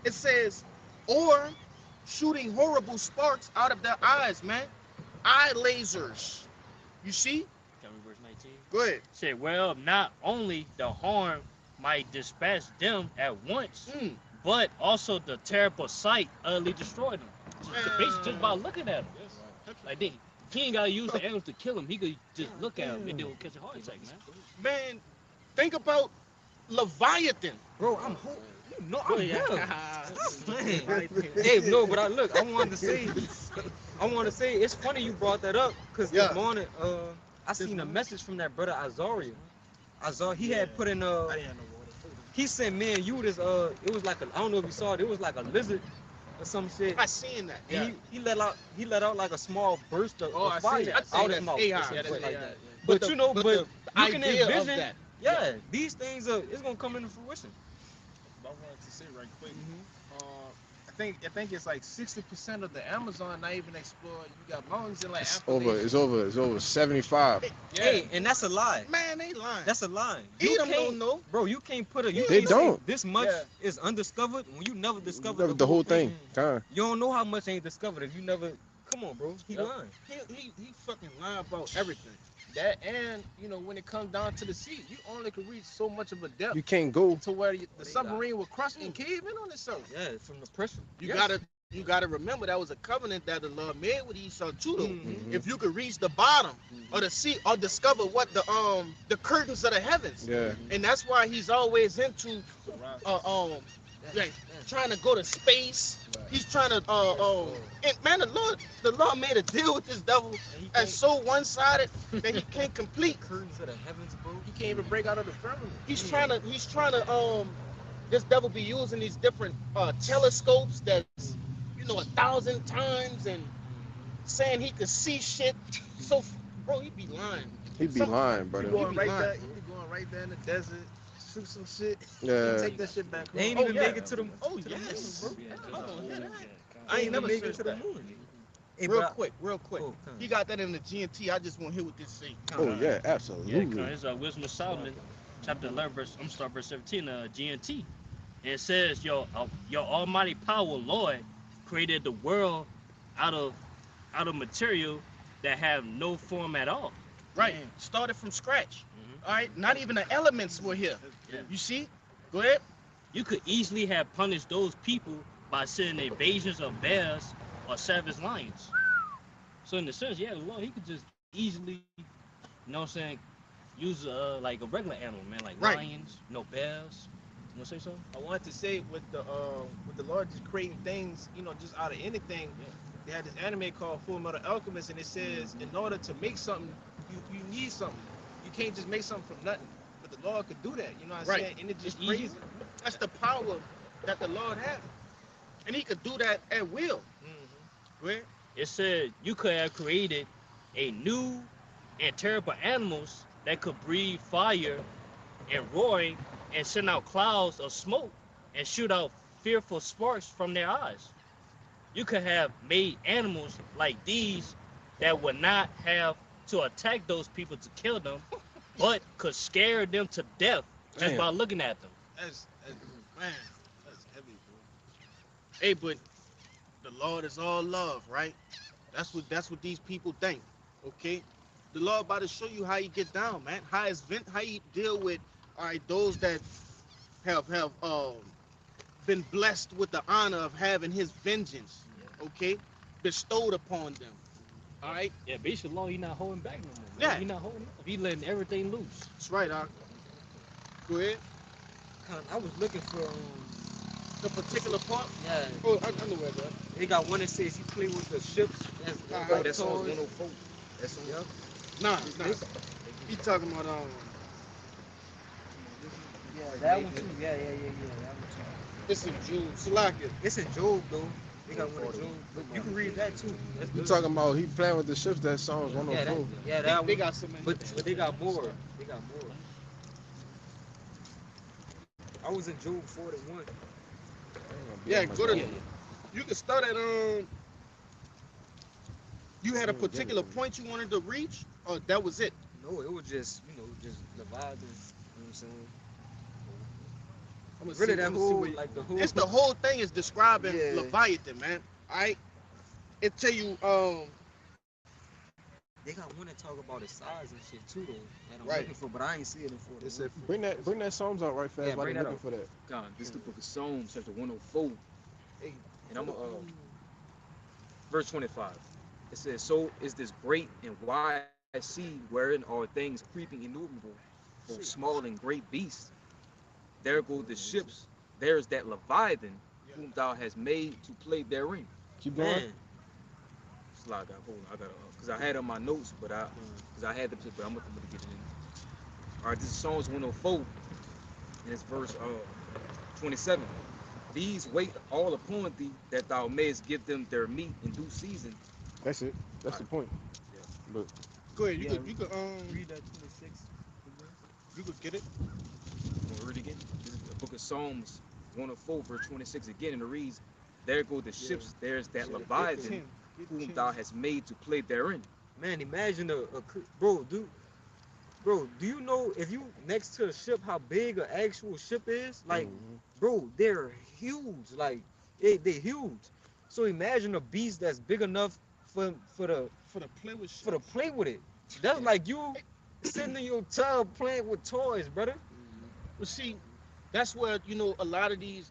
It says or shooting horrible sparks out of their eyes, man. Eye lasers. You see? Tell me verse 19. Go ahead. Said, well, not only the harm might dispatch them at once, but also the terrible sight utterly destroyed them. Basically, just by looking at them. Like He ain't gotta use the animals to kill him. He could just look at him and they will catch a heart attack, man. Man, think about Leviathan. Bro, I'm home. You know Bro, I'm yeah. here. Stop playing. Hey, no, but I wanted to say, it's funny you brought that up because Yeah. this morning, I seen a message from that brother Azaria. He had put in I didn't have no water. he sent me and you this it was like I don't know if you saw it. It was like a lizard or some shit. I seen that. Yeah. And he let out like a small burst of, Oh, I of seen fire that. I out seen his that. mouth. AI. or some Yeah, shit that's like AI. that. Yeah. But the- you know, but but the you can idea of envision, that. yeah, these things it's gonna come into fruition. I wanted to say right quick. I think it's like 60% of the Amazon not even explored. You got mountains in like It's Appalachia. over 75. Yeah. Hey, and that's a lie. Man, they lying. That's a lie. Edom can't, don't know. bro. You can't put a. You They can't say don't. this much Yeah. is undiscovered when you never discovered The whole thing. Kind. You don't know how much ain't discovered if you never. Come on, bro. He Yep. lying. He fucking lying about everything. That and when it comes down to the sea, you only can reach so much of a depth You can't go. to where the submarine will crush and cave in on itself. Yeah, from the pressure. You gotta remember that was a covenant that the Lord made with Esau too. Though. Mhm. If you could reach the bottom of the sea or discover what the curtains of the heavens, Yeah. and that's why he's always into like trying to go to space. He's trying to and man, the Lord made a deal with this devil that's so one-sided that he can't complete. Curtains of the heavens, bro. You can't even break out of the firmament. He's trying to this devil be using these different telescopes that's 1,000 times and saying he could see shit. So bro, he be lying. He'd be lying, You brother. going be right lying. there. You be going right there in the desert, shoot some shit. Yeah. Take that shit back. They ain't Oh, even yeah. make it to the. Oh to the yes. moon, bro. I ain't never make it searched to the that. moon. Hey, Real but quick. Oh, He got that in the G&T. I just want to hear what this say. Oh yeah, Yeah, absolutely. it's Wisdom of Solomon, chapter 11, I'm start verse 17, GNT. And it says, your almighty power, Lord, created the world out of material that have no form at all. Right. Started from scratch. Mhm. All right. Not even the elements were here. Yeah. You see? Go ahead. You could easily have punished those people by sending invasions of bears or savage lions. So in the sense, yeah, the Lord, he could just easily, you know what I'm saying, use like a regular animal, man, like Right. lions, bears. You want to say something? I wanted to say with the Lord just creating things, just out of anything. They had this anime called Full Metal Alchemist, and it says in order to make something, you need something. You can't just make something from nothing. But the Lord could do that. You know what I'm Right. saying? And it's just It's crazy. easy. That's the power that the Lord has. And he could do that at will. Go ahead. It said you could have created a new and terrible animals that could breathe fire and roaring and send out clouds of smoke and shoot out fearful sparks from their eyes. You could have made animals like these that would not have to attack those people to kill them, but could scare them to death just Damn. by looking at them. That's man, that's heavy, bro. Hey, but the Lord is all love, right? That's what these people think. Okay? The Lord about to show you how you get down, man. How you deal with those that have been blessed with the honor of having his vengeance, okay, bestowed upon them. All right? Yeah, basically, Lord, he's not holding back no more. Yeah. He's not holding up. He's letting everything loose. That's right, Doc. Go ahead. I was looking for The particular part. yeah. Oh, I know where that. They got one that says you play with the ships. Uh-huh. That's on toys. 104. That's on. Yep. Nah. He talking about Yeah, that one too. Yeah. That one too. It's in June. Salakia. It's in Job though. They got one in Job. But you can read that too. That's You good. talking about he playing with the ships? That song's Yeah, 104. that They one. got some. But they got more. They got more. I was in Job 41. Yeah, go to. You can start at You had a particular point you wanted to reach, or that was it? No, it was just just Leviathan. You know what I'm saying? I'm gonna Really, see- that I'm gonna see whole where you- like the whole. It's the whole thing is describing Yeah. Leviathan, man. All right. It tell you They got one that talk about his size and shit too though. That I'm Right. looking for, but I ain't see it in 41. It said, Bring that Psalms out right fast. Yeah, while bring they're that looking for that. God, this is the book of Psalms, chapter 104. Hey, And I'm verse 25. It says, so is this great and wide sea wherein are things creeping innumerable, both small and great beasts. There go the ships. There's that Leviathan whom thou hast made to play therein. Keep going. Man, Slide that. Hold on, I gotta, cause I had it on my notes, but cause I had them, but I'm gonna get it in. All right, this is Psalms 104, and it's verse 27. These wait all upon thee, that thou mayest give them their meat in due season. That's it. That's the point. Yeah. But Go ahead. You Yeah. could Read that 26. you could get it. I'm gonna read it again. This is the book of Psalms 104, verse 26 again, and it reads, there go the ships, there's that Leviathan whom thou hast made to play therein. man, imagine bro, do you know if you next to a ship how big an actual ship is? Like, bro, they're huge. Like, they huge. So imagine a beast that's big enough for the play with for to play with it. That's like you sitting in your tub playing with toys, brother. But see, that's where a lot of these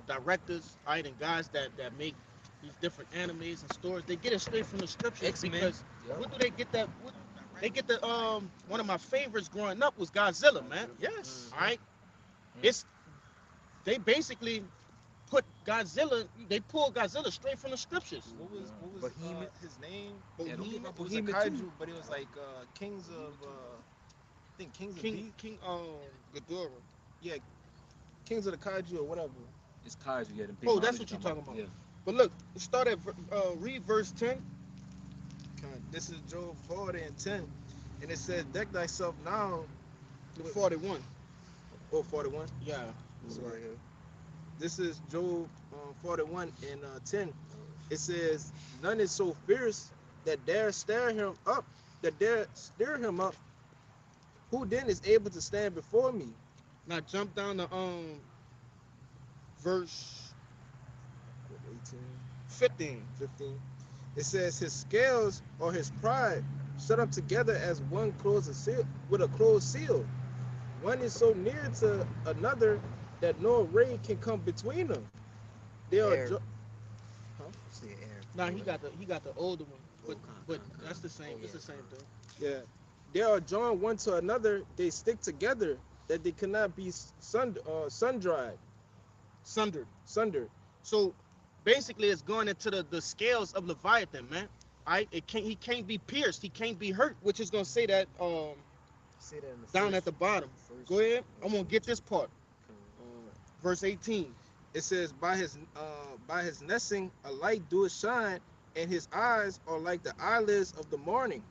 directors, right, and guys that make these different animes and stories, they get it straight from the scriptures. X-Men. Because what do they get that? They get the one of my favorites growing up was Godzilla, man. Yes. All right, they basically they pulled Godzilla straight from the scriptures. What was Behemoth. his name? Bohemoth. It was a Behemoth kaiju, too. but it was like Kings of I think Kings of King Ghidorah. yeah, Kings of the Kaiju or whatever. It's Kaiju, yeah. Them big Oh, that's monsters what you're talking about. Yeah. But look, start at read verse 10. This is Job 40 and 10, and it says, "Deck thyself now." To 41. Oh, 41. Yeah. This right here. This is Job 41 and 10. It says, "None is so fierce that dare stir him up, that dare stir him up. Who then is able to stand before me?" Now jump down to verse 18, 15. 15. It says, "His scales or his pride shut up together as one closed seal with a closed seal. One is so near to another that no ray can come between them. They are Air. See air. Now he got the older one, but Okay. that's the same. Oh, It's the yeah. same thing. yeah, they are joined one to another. They stick together that they cannot be sun-dried, Sundered. sundered." So basically, it's going into the scales of Leviathan, man. Right? He can't be pierced. He can't be hurt, which is gonna say that Say that in the down first- at the bottom. first- Go ahead. I'm gonna get this part. Verse 18. It says, by his nesting a light doeth shine, and his eyes are like the eyelids of the morning.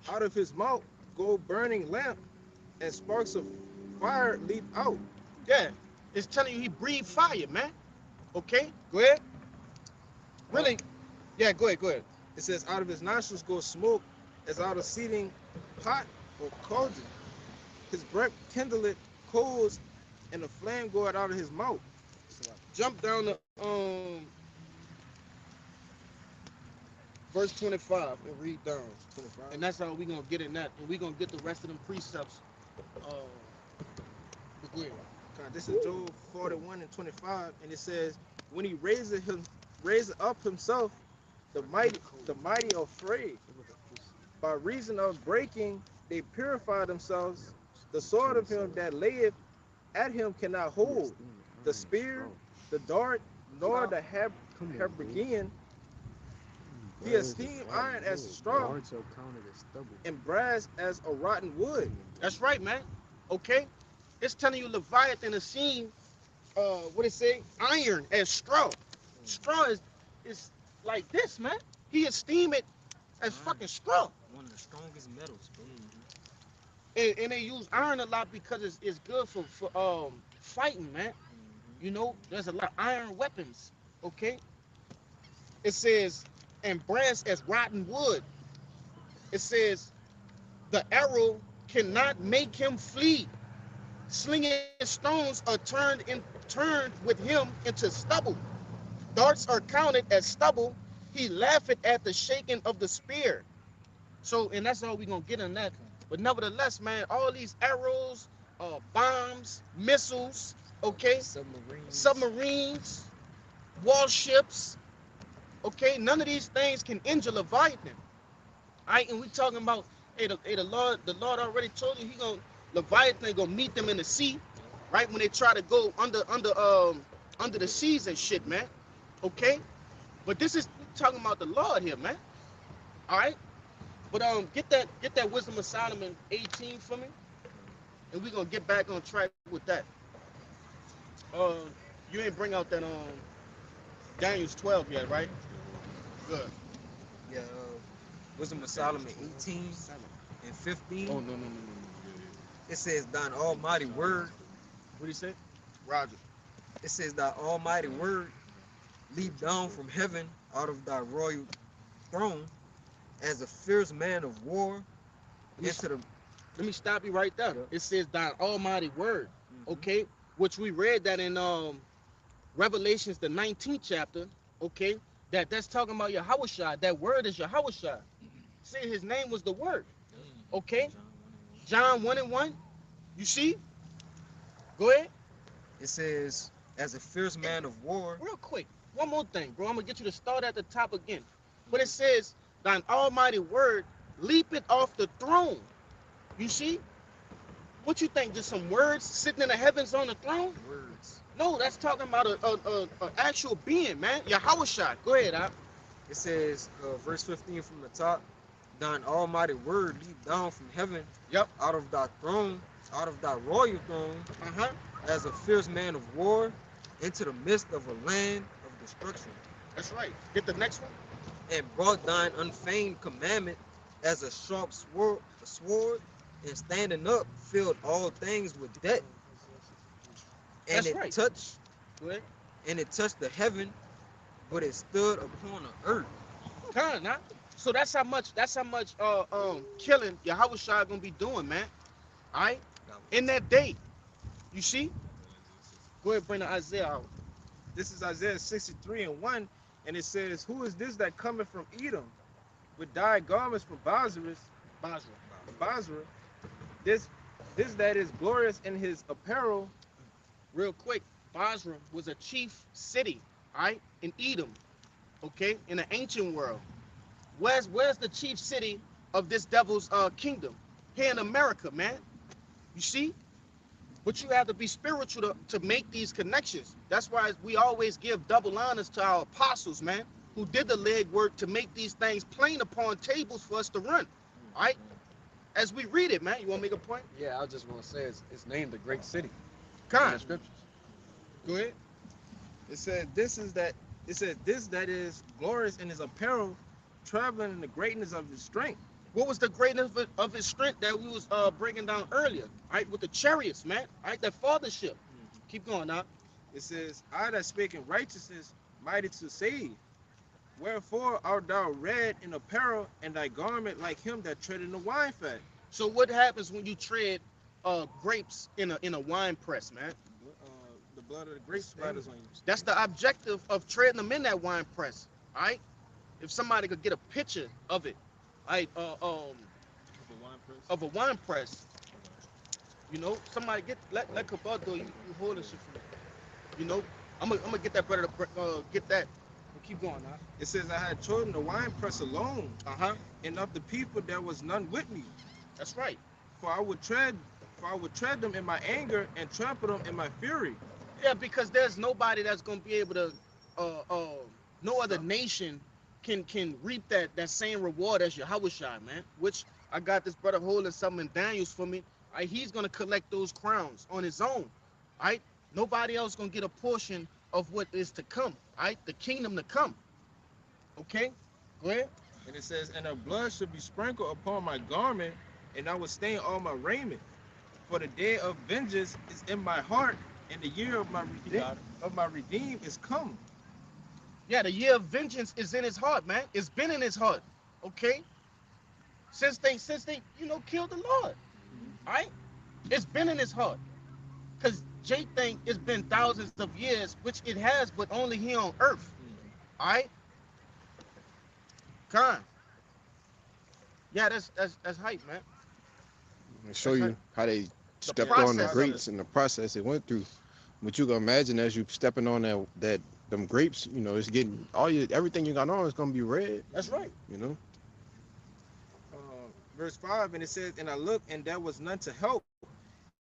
Out of his mouth go burning lamp, and sparks of fire leap out. Yeah, it's telling you he breathed fire, man. Okay, go ahead. Really? Yeah, go ahead. It says, out of his nostrils goes smoke as out of seething pot or cauldron. His breath kindleth coals, and a flame goeth out of his mouth. Jump down to verse 25 and read down. 25. And that's how we gonna get in that. And we gonna get the rest of them precepts. But go ahead. This is Job 41 and 25, and it says, when he raises up himself, the mighty are afraid. By reason of breaking, they purify themselves. The sword of him that layeth at him cannot hold. The spear, the dart, nor the habergeon. He esteemed iron as straw, and brass as a rotten wood. That's right, man. Okay? It's telling you Leviathan is seen, what it say? Iron as straw. Straw is like this, man. He esteem it as fucking straw. One of the strongest metals, bro. And they use iron a lot because it's good for fighting, man. You know, there's a lot of iron weapons. Okay? It says, and brass as rotten wood. It says, the arrow cannot make him flee. Slinging stones are turned with him into stubble. Darts are counted as stubble. He laugheth at the shaking of the spear. So, and that's all we're gonna get on that. But nevertheless, man, all these arrows, bombs, missiles, okay, submarines, warships, Okay, none of these things can injure Leviathan. All right, and we talking about, hey, the Lord already told you he gonna Leviathan gonna meet them in the sea, right? When they try to go under the seas and shit, man. Okay, but this is talking about the Lord here, man. All right, but get that Wisdom of Solomon 18 for me, and we gonna get back on track with that. You ain't bring out that Daniel's 12 yet, right? Good. Yeah, Wisdom of Solomon 18 and 15. Oh, no. It says, Thine almighty word. What do you say? Roger. It says, Thy almighty word leap down from heaven out of thy royal throne as a fierce man of war into the. Let me stop you right there. Yep. It says thine almighty word. Mhm. Okay, which we read that in Revelations the 19th chapter. Okay, that's talking about Yahushua. That word is Yahushua. See, his name was the word. Okay, John 1 and 1. You see? Go ahead. It says, as a fierce man of war. Real quick, one more thing, bro. I'm gonna get you to start at the top again. But it says, thine almighty word leapeth off the throne. You see? What you think? Just some words sitting in the heavens on the throne? Words. No, that's talking about a actual being, man. Yahushua. Go ahead, Al. It says, verse 15 from the top, Thine almighty word leap down from heaven. Yep. Out of thy throne, out of thy royal throne, Uh-huh. as a fierce man of war, into the midst of a land of destruction. That's right. Get the next one. And brought thine unfeigned commandment as a sharp sword, and standing up filled all things with death. And That's it right. touched, Go ahead. and it touched the heaven, but it stood upon the earth. Kind of, not. So that's how much killing Yahushua gonna be doing, man. All right. In that day, you see. Go ahead, bring the Isaiah out. This is Isaiah 63 and 1, and it says, Who is this that cometh from Edom, with dyed garments from Basra? This that is glorious in his apparel. Real quick, Basra was a chief city, all right, in Edom, okay, in the ancient world. Where's the chief city of this devil's kingdom? Here in America, man. You see? But you have to be spiritual to make these connections. That's why we always give double honors to our apostles, man, who did the leg work to make these things plain upon tables for us to run. All right? As we read it, man. You want to make a point? Yeah, I just want to say it's named a great city in the Con, scriptures. go ahead. It said, This that is glorious in his apparel, traveling in the greatness of his strength. What was the greatness of his strength that we was breaking down earlier, right? With the chariots, man, right? That fathership. Keep going now. It says, I that speak in righteousness, mighty to save. Wherefore art thou red in apparel, and thy garment like him that tread in the wine fat. So what happens when you tread grapes in a wine press, man? The blood of the grape splatters on you. That's the objective of treading them in that wine press, all right? If somebody could get a picture of it, right? Of a wine press, you know, somebody let Kabuto, you hold this shit for me. You know, I'm gonna get that brother to get that. But keep going now. It says, I had chosen the wine press alone, Uh-huh. and of the people there was none with me. That's right. For I would tread them in my anger and trample them in my fury. Yeah, because there's nobody that's gonna be able to no other nation can reap that same reward as Yahushua, man. Which I got this brother holding something in Daniels for me. Right? He's gonna collect those crowns on his own. Right? Nobody else gonna get a portion of what is to come. Right? The kingdom to come. Okay? Go ahead. And it says, and her blood should be sprinkled upon my garment, and I will stain all my raiment. For the day of vengeance is in my heart, and the year of my redeem is come. Yeah, the year of vengeance is in his heart, man. It's been in his heart. Okay? Since they killed the Lord. All right? It's been in his heart. Because Jay think it's been thousands of years, which it has, but only here on earth. All right? Con. Yeah, that's hype, man. And show That's you right. how they The stepped on the process of greats it. and the process they went through. But you can imagine as you stepping on that them grapes, you know, it's getting everything you got on is gonna be red, That's right. you know. uh, verse 5, and it says, and I looked, and there was none to help,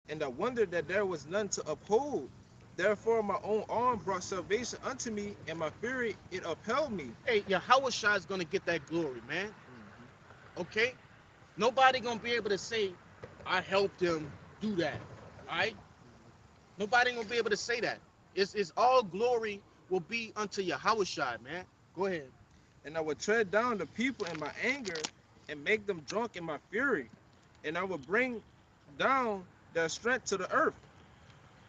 and I wondered that there was none to uphold. Therefore, my own arm brought salvation unto me, and my fury it upheld me. Hey, Yahweh Shai is gonna get that glory, man. Okay? Nobody gonna be able to say, I helped him do that. All right? Nobody gonna be able to say that. It's all glory will be unto Yahweh Shai, man. Go ahead. And I would tread down the people in my anger, and make them drunk in my fury, and I would bring down their strength to the earth.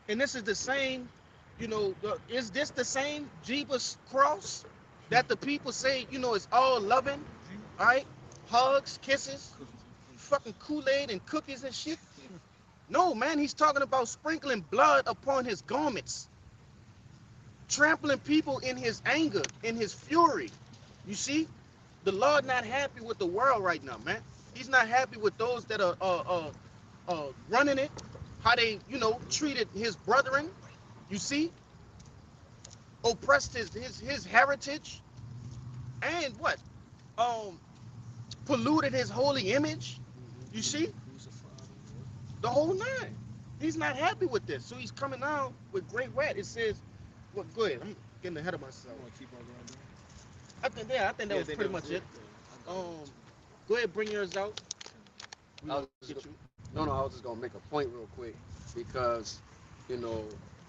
And this is the same, is this the same Jeebus cross that the people say, it's all loving, all right? Hugs, kisses, fucking Kool-Aid and cookies and shit. No, man, he's talking about sprinkling blood upon his garments, trampling people in his anger, in his fury. You see, the Lord not happy with the world right now, man. He's not happy with those that are running it, how they, treated his brethren. You see, oppressed his heritage, and what? Polluted his holy image. You see, the whole nine. He's not happy with this, so he's coming out with great wrath. It says, "Well, go ahead. I'm getting ahead of myself." I think that was pretty much it. Go ahead, bring yours out. I was just I was just gonna make a point real quick because,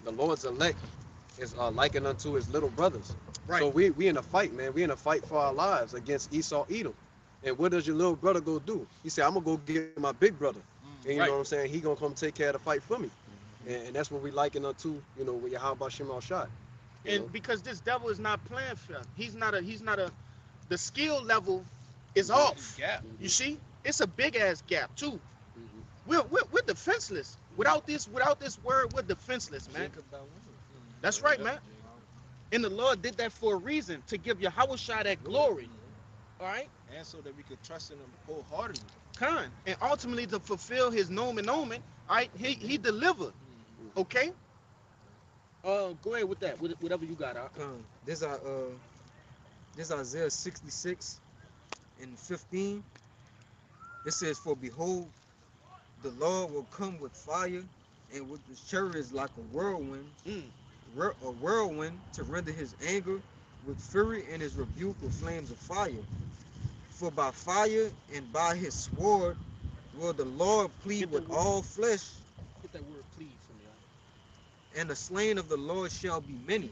the Lord's elect is likened unto his little brothers. Right. So we in a fight, man. We in a fight for our lives against Esau, Edom. And what does your little brother go do? He said, I'm gonna go get my big brother. And you Right. know what I'm saying? He gonna come take care of the fight for me. And that's what we liken unto, with Yahweh Shema Shai. And because this devil is not playing fair, the skill level is off. Gap. You see, it's a big ass gap too. We're defenseless. Without this word, we're defenseless, man. That's right, man. And the Lord did that for a reason, to give Yahweh Shai that glory. All right? And so that we could trust in him wholeheartedly. And ultimately to fulfill his nomen. All right? He delivered. Okay? Go ahead with that. Whatever you got out. This Isaiah 66 and 15. It says, for behold, the Lord will come with fire, and with his chariots like a whirlwind, to render his anger with fury, and his rebuke with flames of fire. For by fire and by his sword will the Lord plead with all flesh, Get that word plead for me. and the slain of the Lord shall be many.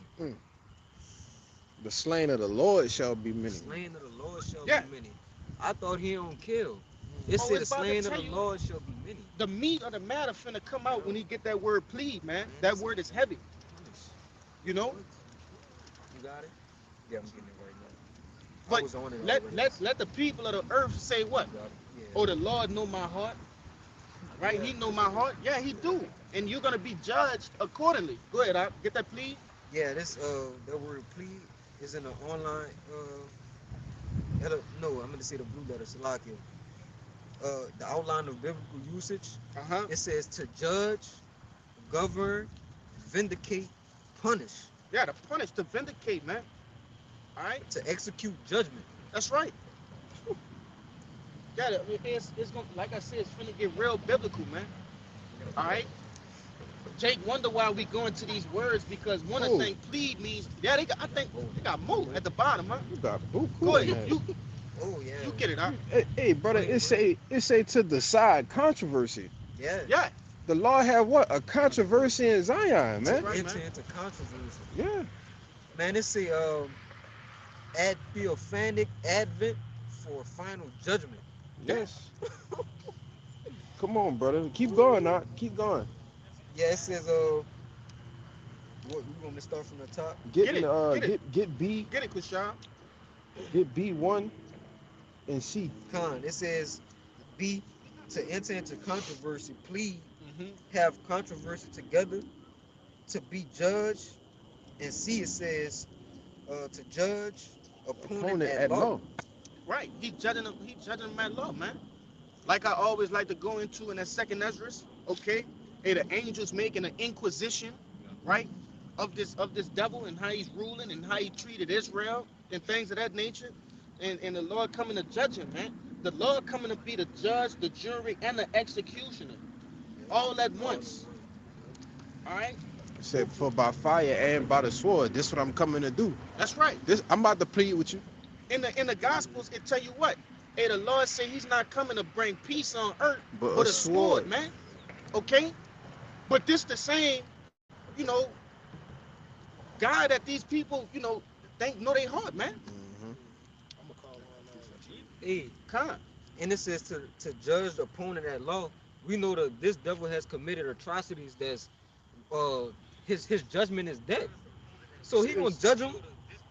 The slain of the Lord shall be The many. slain of the Lord shall Yeah. be many. I thought he don't kill. It Oh, said the it's about to slain of tell the you. Lord shall be many. The meat of the matter finna come out when he get that word plead, man. That word is heavy. You know? You got it? Yeah, I'm getting it right now. I But was on it let already. let the people of the earth say what? You got it? Yeah. Oh, the Lord know my heart. Right? He know my heart. Yeah, he do. And you're gonna be judged accordingly. Go ahead, get that plead. Yeah, this that word plead is in the online no, I'm gonna say the blue letter, Salakia. The outline of biblical usage, Uh-huh. it says to judge, govern, vindicate, punish, Yeah, to punish, to vindicate, man. All right? to execute judgment. That's right. Yeah, it's gonna, like I said, it's finna get real biblical, man. All right? Jake wonder why we go into these words, because one of the things plead means, I think they got more at the bottom, huh? You got buku Go in ahead, that. Oh yeah. you get it, huh? Hey, brother, it say to decide controversy. Yeah. Yeah, The law have what? A controversy in Zion, man. right, Enter man. into controversy. Yeah. Man, it say ad theophanic advent for final judgment. Yes. Come on, brother. Keep going, now. Keep going. Yeah, it says what we want me to start from the top? Get B, Get it, Kushan. get B1 and C. It says B, to enter into controversy, plead, Mm-hmm. have controversy together, to be judged, and C, it says to judge opponent at law. Right. He judging them at law, man. Like I always like to go into in that second Ezra, okay? Hey, the angels making an inquisition, right? Of this devil and how he's ruling and how he treated Israel and things of that nature. And the Lord coming to judge him, man. The Lord coming to be the judge, the jury, and the executioner. All at once. All right? It said, for by fire and by the sword, this is what I'm coming to do. That's right. This I'm about to plead with you. In the Gospels, it tell you what? Hey, the Lord said he's not coming to bring peace on earth, but a sword, man. Okay? But this the same, you know, God that these people, they know they heart, man. Mm-hmm. I'm gonna call on Hey, Con. and it says to judge the opponent at law. We know that this devil has committed atrocities. That's his judgment is death. So he gonna judge him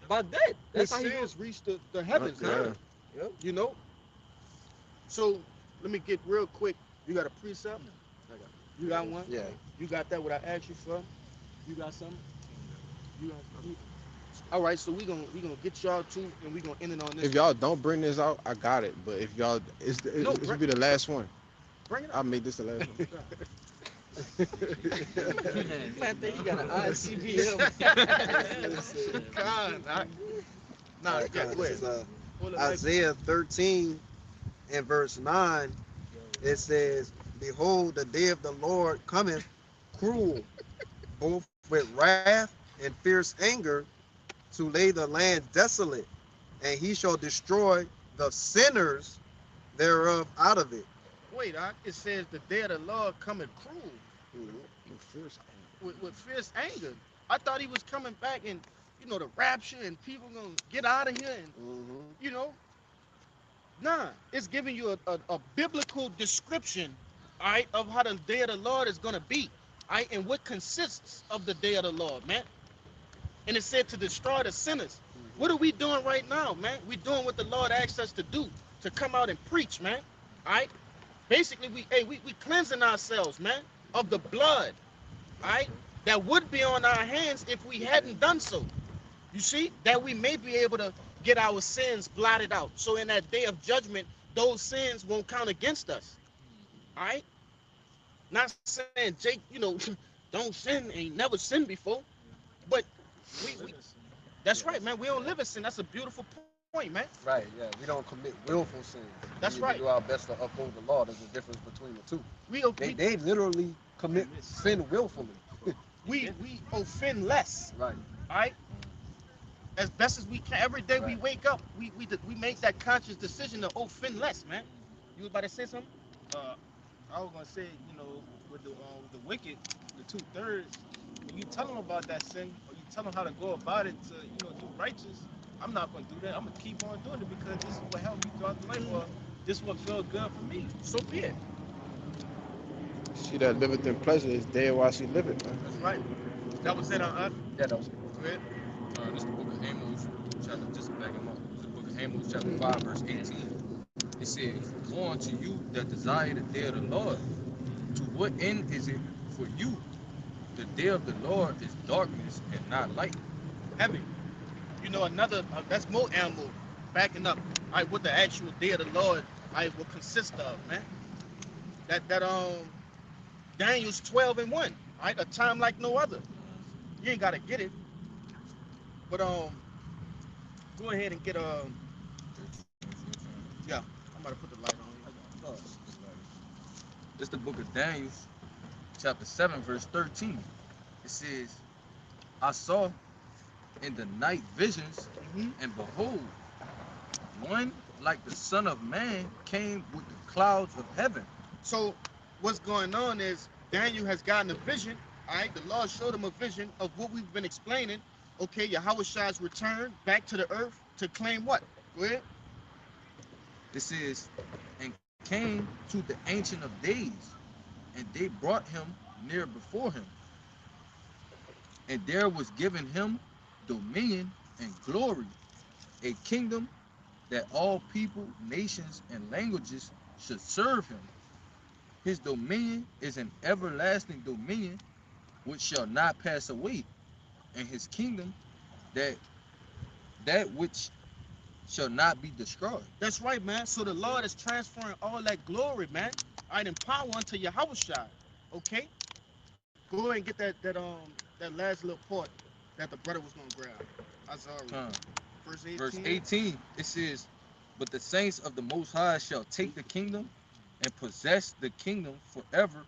by death. His That's how he gonna. sins reach the heavens, man. Yeah. Yep. You know? So let me get real quick. You got a precept? You got one? Yeah. You got that what I asked you for? You got something? All right, so we gonna get y'all too, and we gonna end it on this. If y'all don't bring this out, I got it. But if y'all, this will be the last one. Bring it I'll up. make this the last one. Man, I think you got an ICBM. God, nah, All right, yeah, this go ahead. is Hold it Isaiah 13 and verse 9. It says, behold, the day of the Lord cometh cruel, both with wrath and fierce anger, to lay the land desolate, and he shall destroy the sinners thereof out of it. Wait, it says the day of the Lord coming cruel with fierce anger. I thought he was coming back and the rapture and people gonna get out of here and nah, it's giving you a biblical description, all right, of how the day of the Lord is gonna be, all right, and what consists of the day of the Lord, man. And it said to destroy the sinners. What are we doing right now, man? We doing what the Lord asked us to do, to come out and preach, man. All right. Basically, we cleansing ourselves, man, of the blood, all right, that would be on our hands if we hadn't done so. You see, that we may be able to get our sins blotted out. So in that day of judgment, those sins won't count against us. All right. Not saying Jake, don't sin, ain't never sinned before, but we that's right, man. We don't live in sin. That's a beautiful point, man. Right, yeah. We don't commit willful sins. That's We right. do our best to uphold the law. There's a difference between the two. We They literally commit sin willfully. we offend less, Right. all right? As best as we can. Every day we Right. wake up, we make that conscious decision to offend less, man. You was about to say something? I was gonna say, with the wicked, the 2/3, when you tell them about that sin, or you tell them how to go about it to, do righteous, I'm not gonna do that. I'm gonna keep on doing it because this is what helped me throughout the life, or this is what feels good for me. So be it. She that liveth in pleasure is dead while she liveth, man. That's right. That was it, Yeah, that was Go ahead. This is the book of Amos, chapter, just to back him up. This is the book of Amos, chapter 5, verse 18. It says, woe unto you that desire the day of the Lord. To what end is it for you? The day of the Lord is darkness and not light. Heavy. Another, that's more animal backing up, all right, what the actual day of the Lord, all right, will consist of, man. That Daniel's 12 and 1, all right, a time like no other. You ain't gotta get it, but go ahead and get yeah, I'm about to put the light on. This is the book of Daniel, chapter 7, verse 13. It says, I saw in the night visions, and behold, one like the Son of Man came with the clouds of heaven. So what's going on is Daniel has gotten a vision, all right, the Lord showed him a vision of what we've been explaining. Okay, Yahweh's return back to the earth to claim what? Go ahead. It says, and came to the Ancient of Days, and they brought him near before him. And there was given him dominion and glory, a kingdom that all people, nations, and languages should serve him. His dominion is an everlasting dominion which shall not pass away, and his kingdom that which shall not be destroyed. That's right, man. So the Lord is transferring all that glory, man, all right, and power unto Yahweh. Okay? Go ahead and get that last little part that the brother was gonna grab. Azari. Verse 18. Verse 18, it says, "But the saints of the Most High shall take the kingdom and possess the kingdom forever,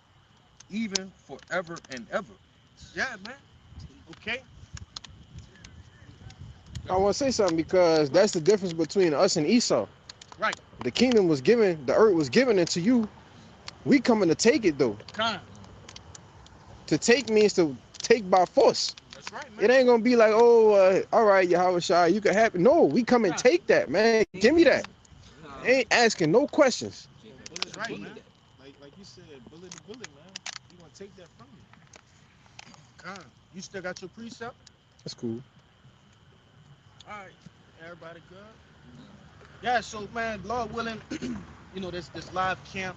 even forever and ever." Yeah, man. Okay. I want to say something because that's the difference between us and Esau. Right. The kingdom was given, the earth was given into you. We coming to take it though. Con. To take means to take by force. That's right, man. It ain't gonna be like, oh, all right, Yahweh Shai, you can have it. No, we come and take that, man. Give me that. Ain't asking no questions. That's right, man. Like you said, bullet to bullet, man. You gonna take that from you. Con. You still got your precept? That's cool. All right. Everybody good? Yeah, so man, Lord willing, you know, this live camp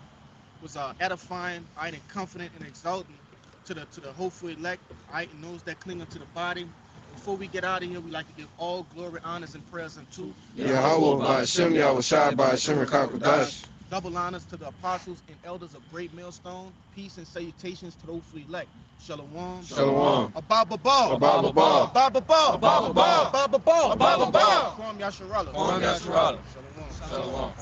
was edifying, all right, and confident and exalting to the hopeful elect, all right, and those that cling unto the body. Before we get out of here, we like to give all glory, honors, and prayers unto Yahweh by Hashem, Yahweh Shai by Hashem and Kakodash. double honors to the apostles and elders of Great Millstone. Peace and salutations to the hopeful elect. Shalom. Shalom. Ababa Ball. Ababa Ball. Ababa Ball. Ababa Ball. Ababa Ball. Ababa Ball. Kwam Yasharala. Kwam Yasharala. Shalom. Shalom.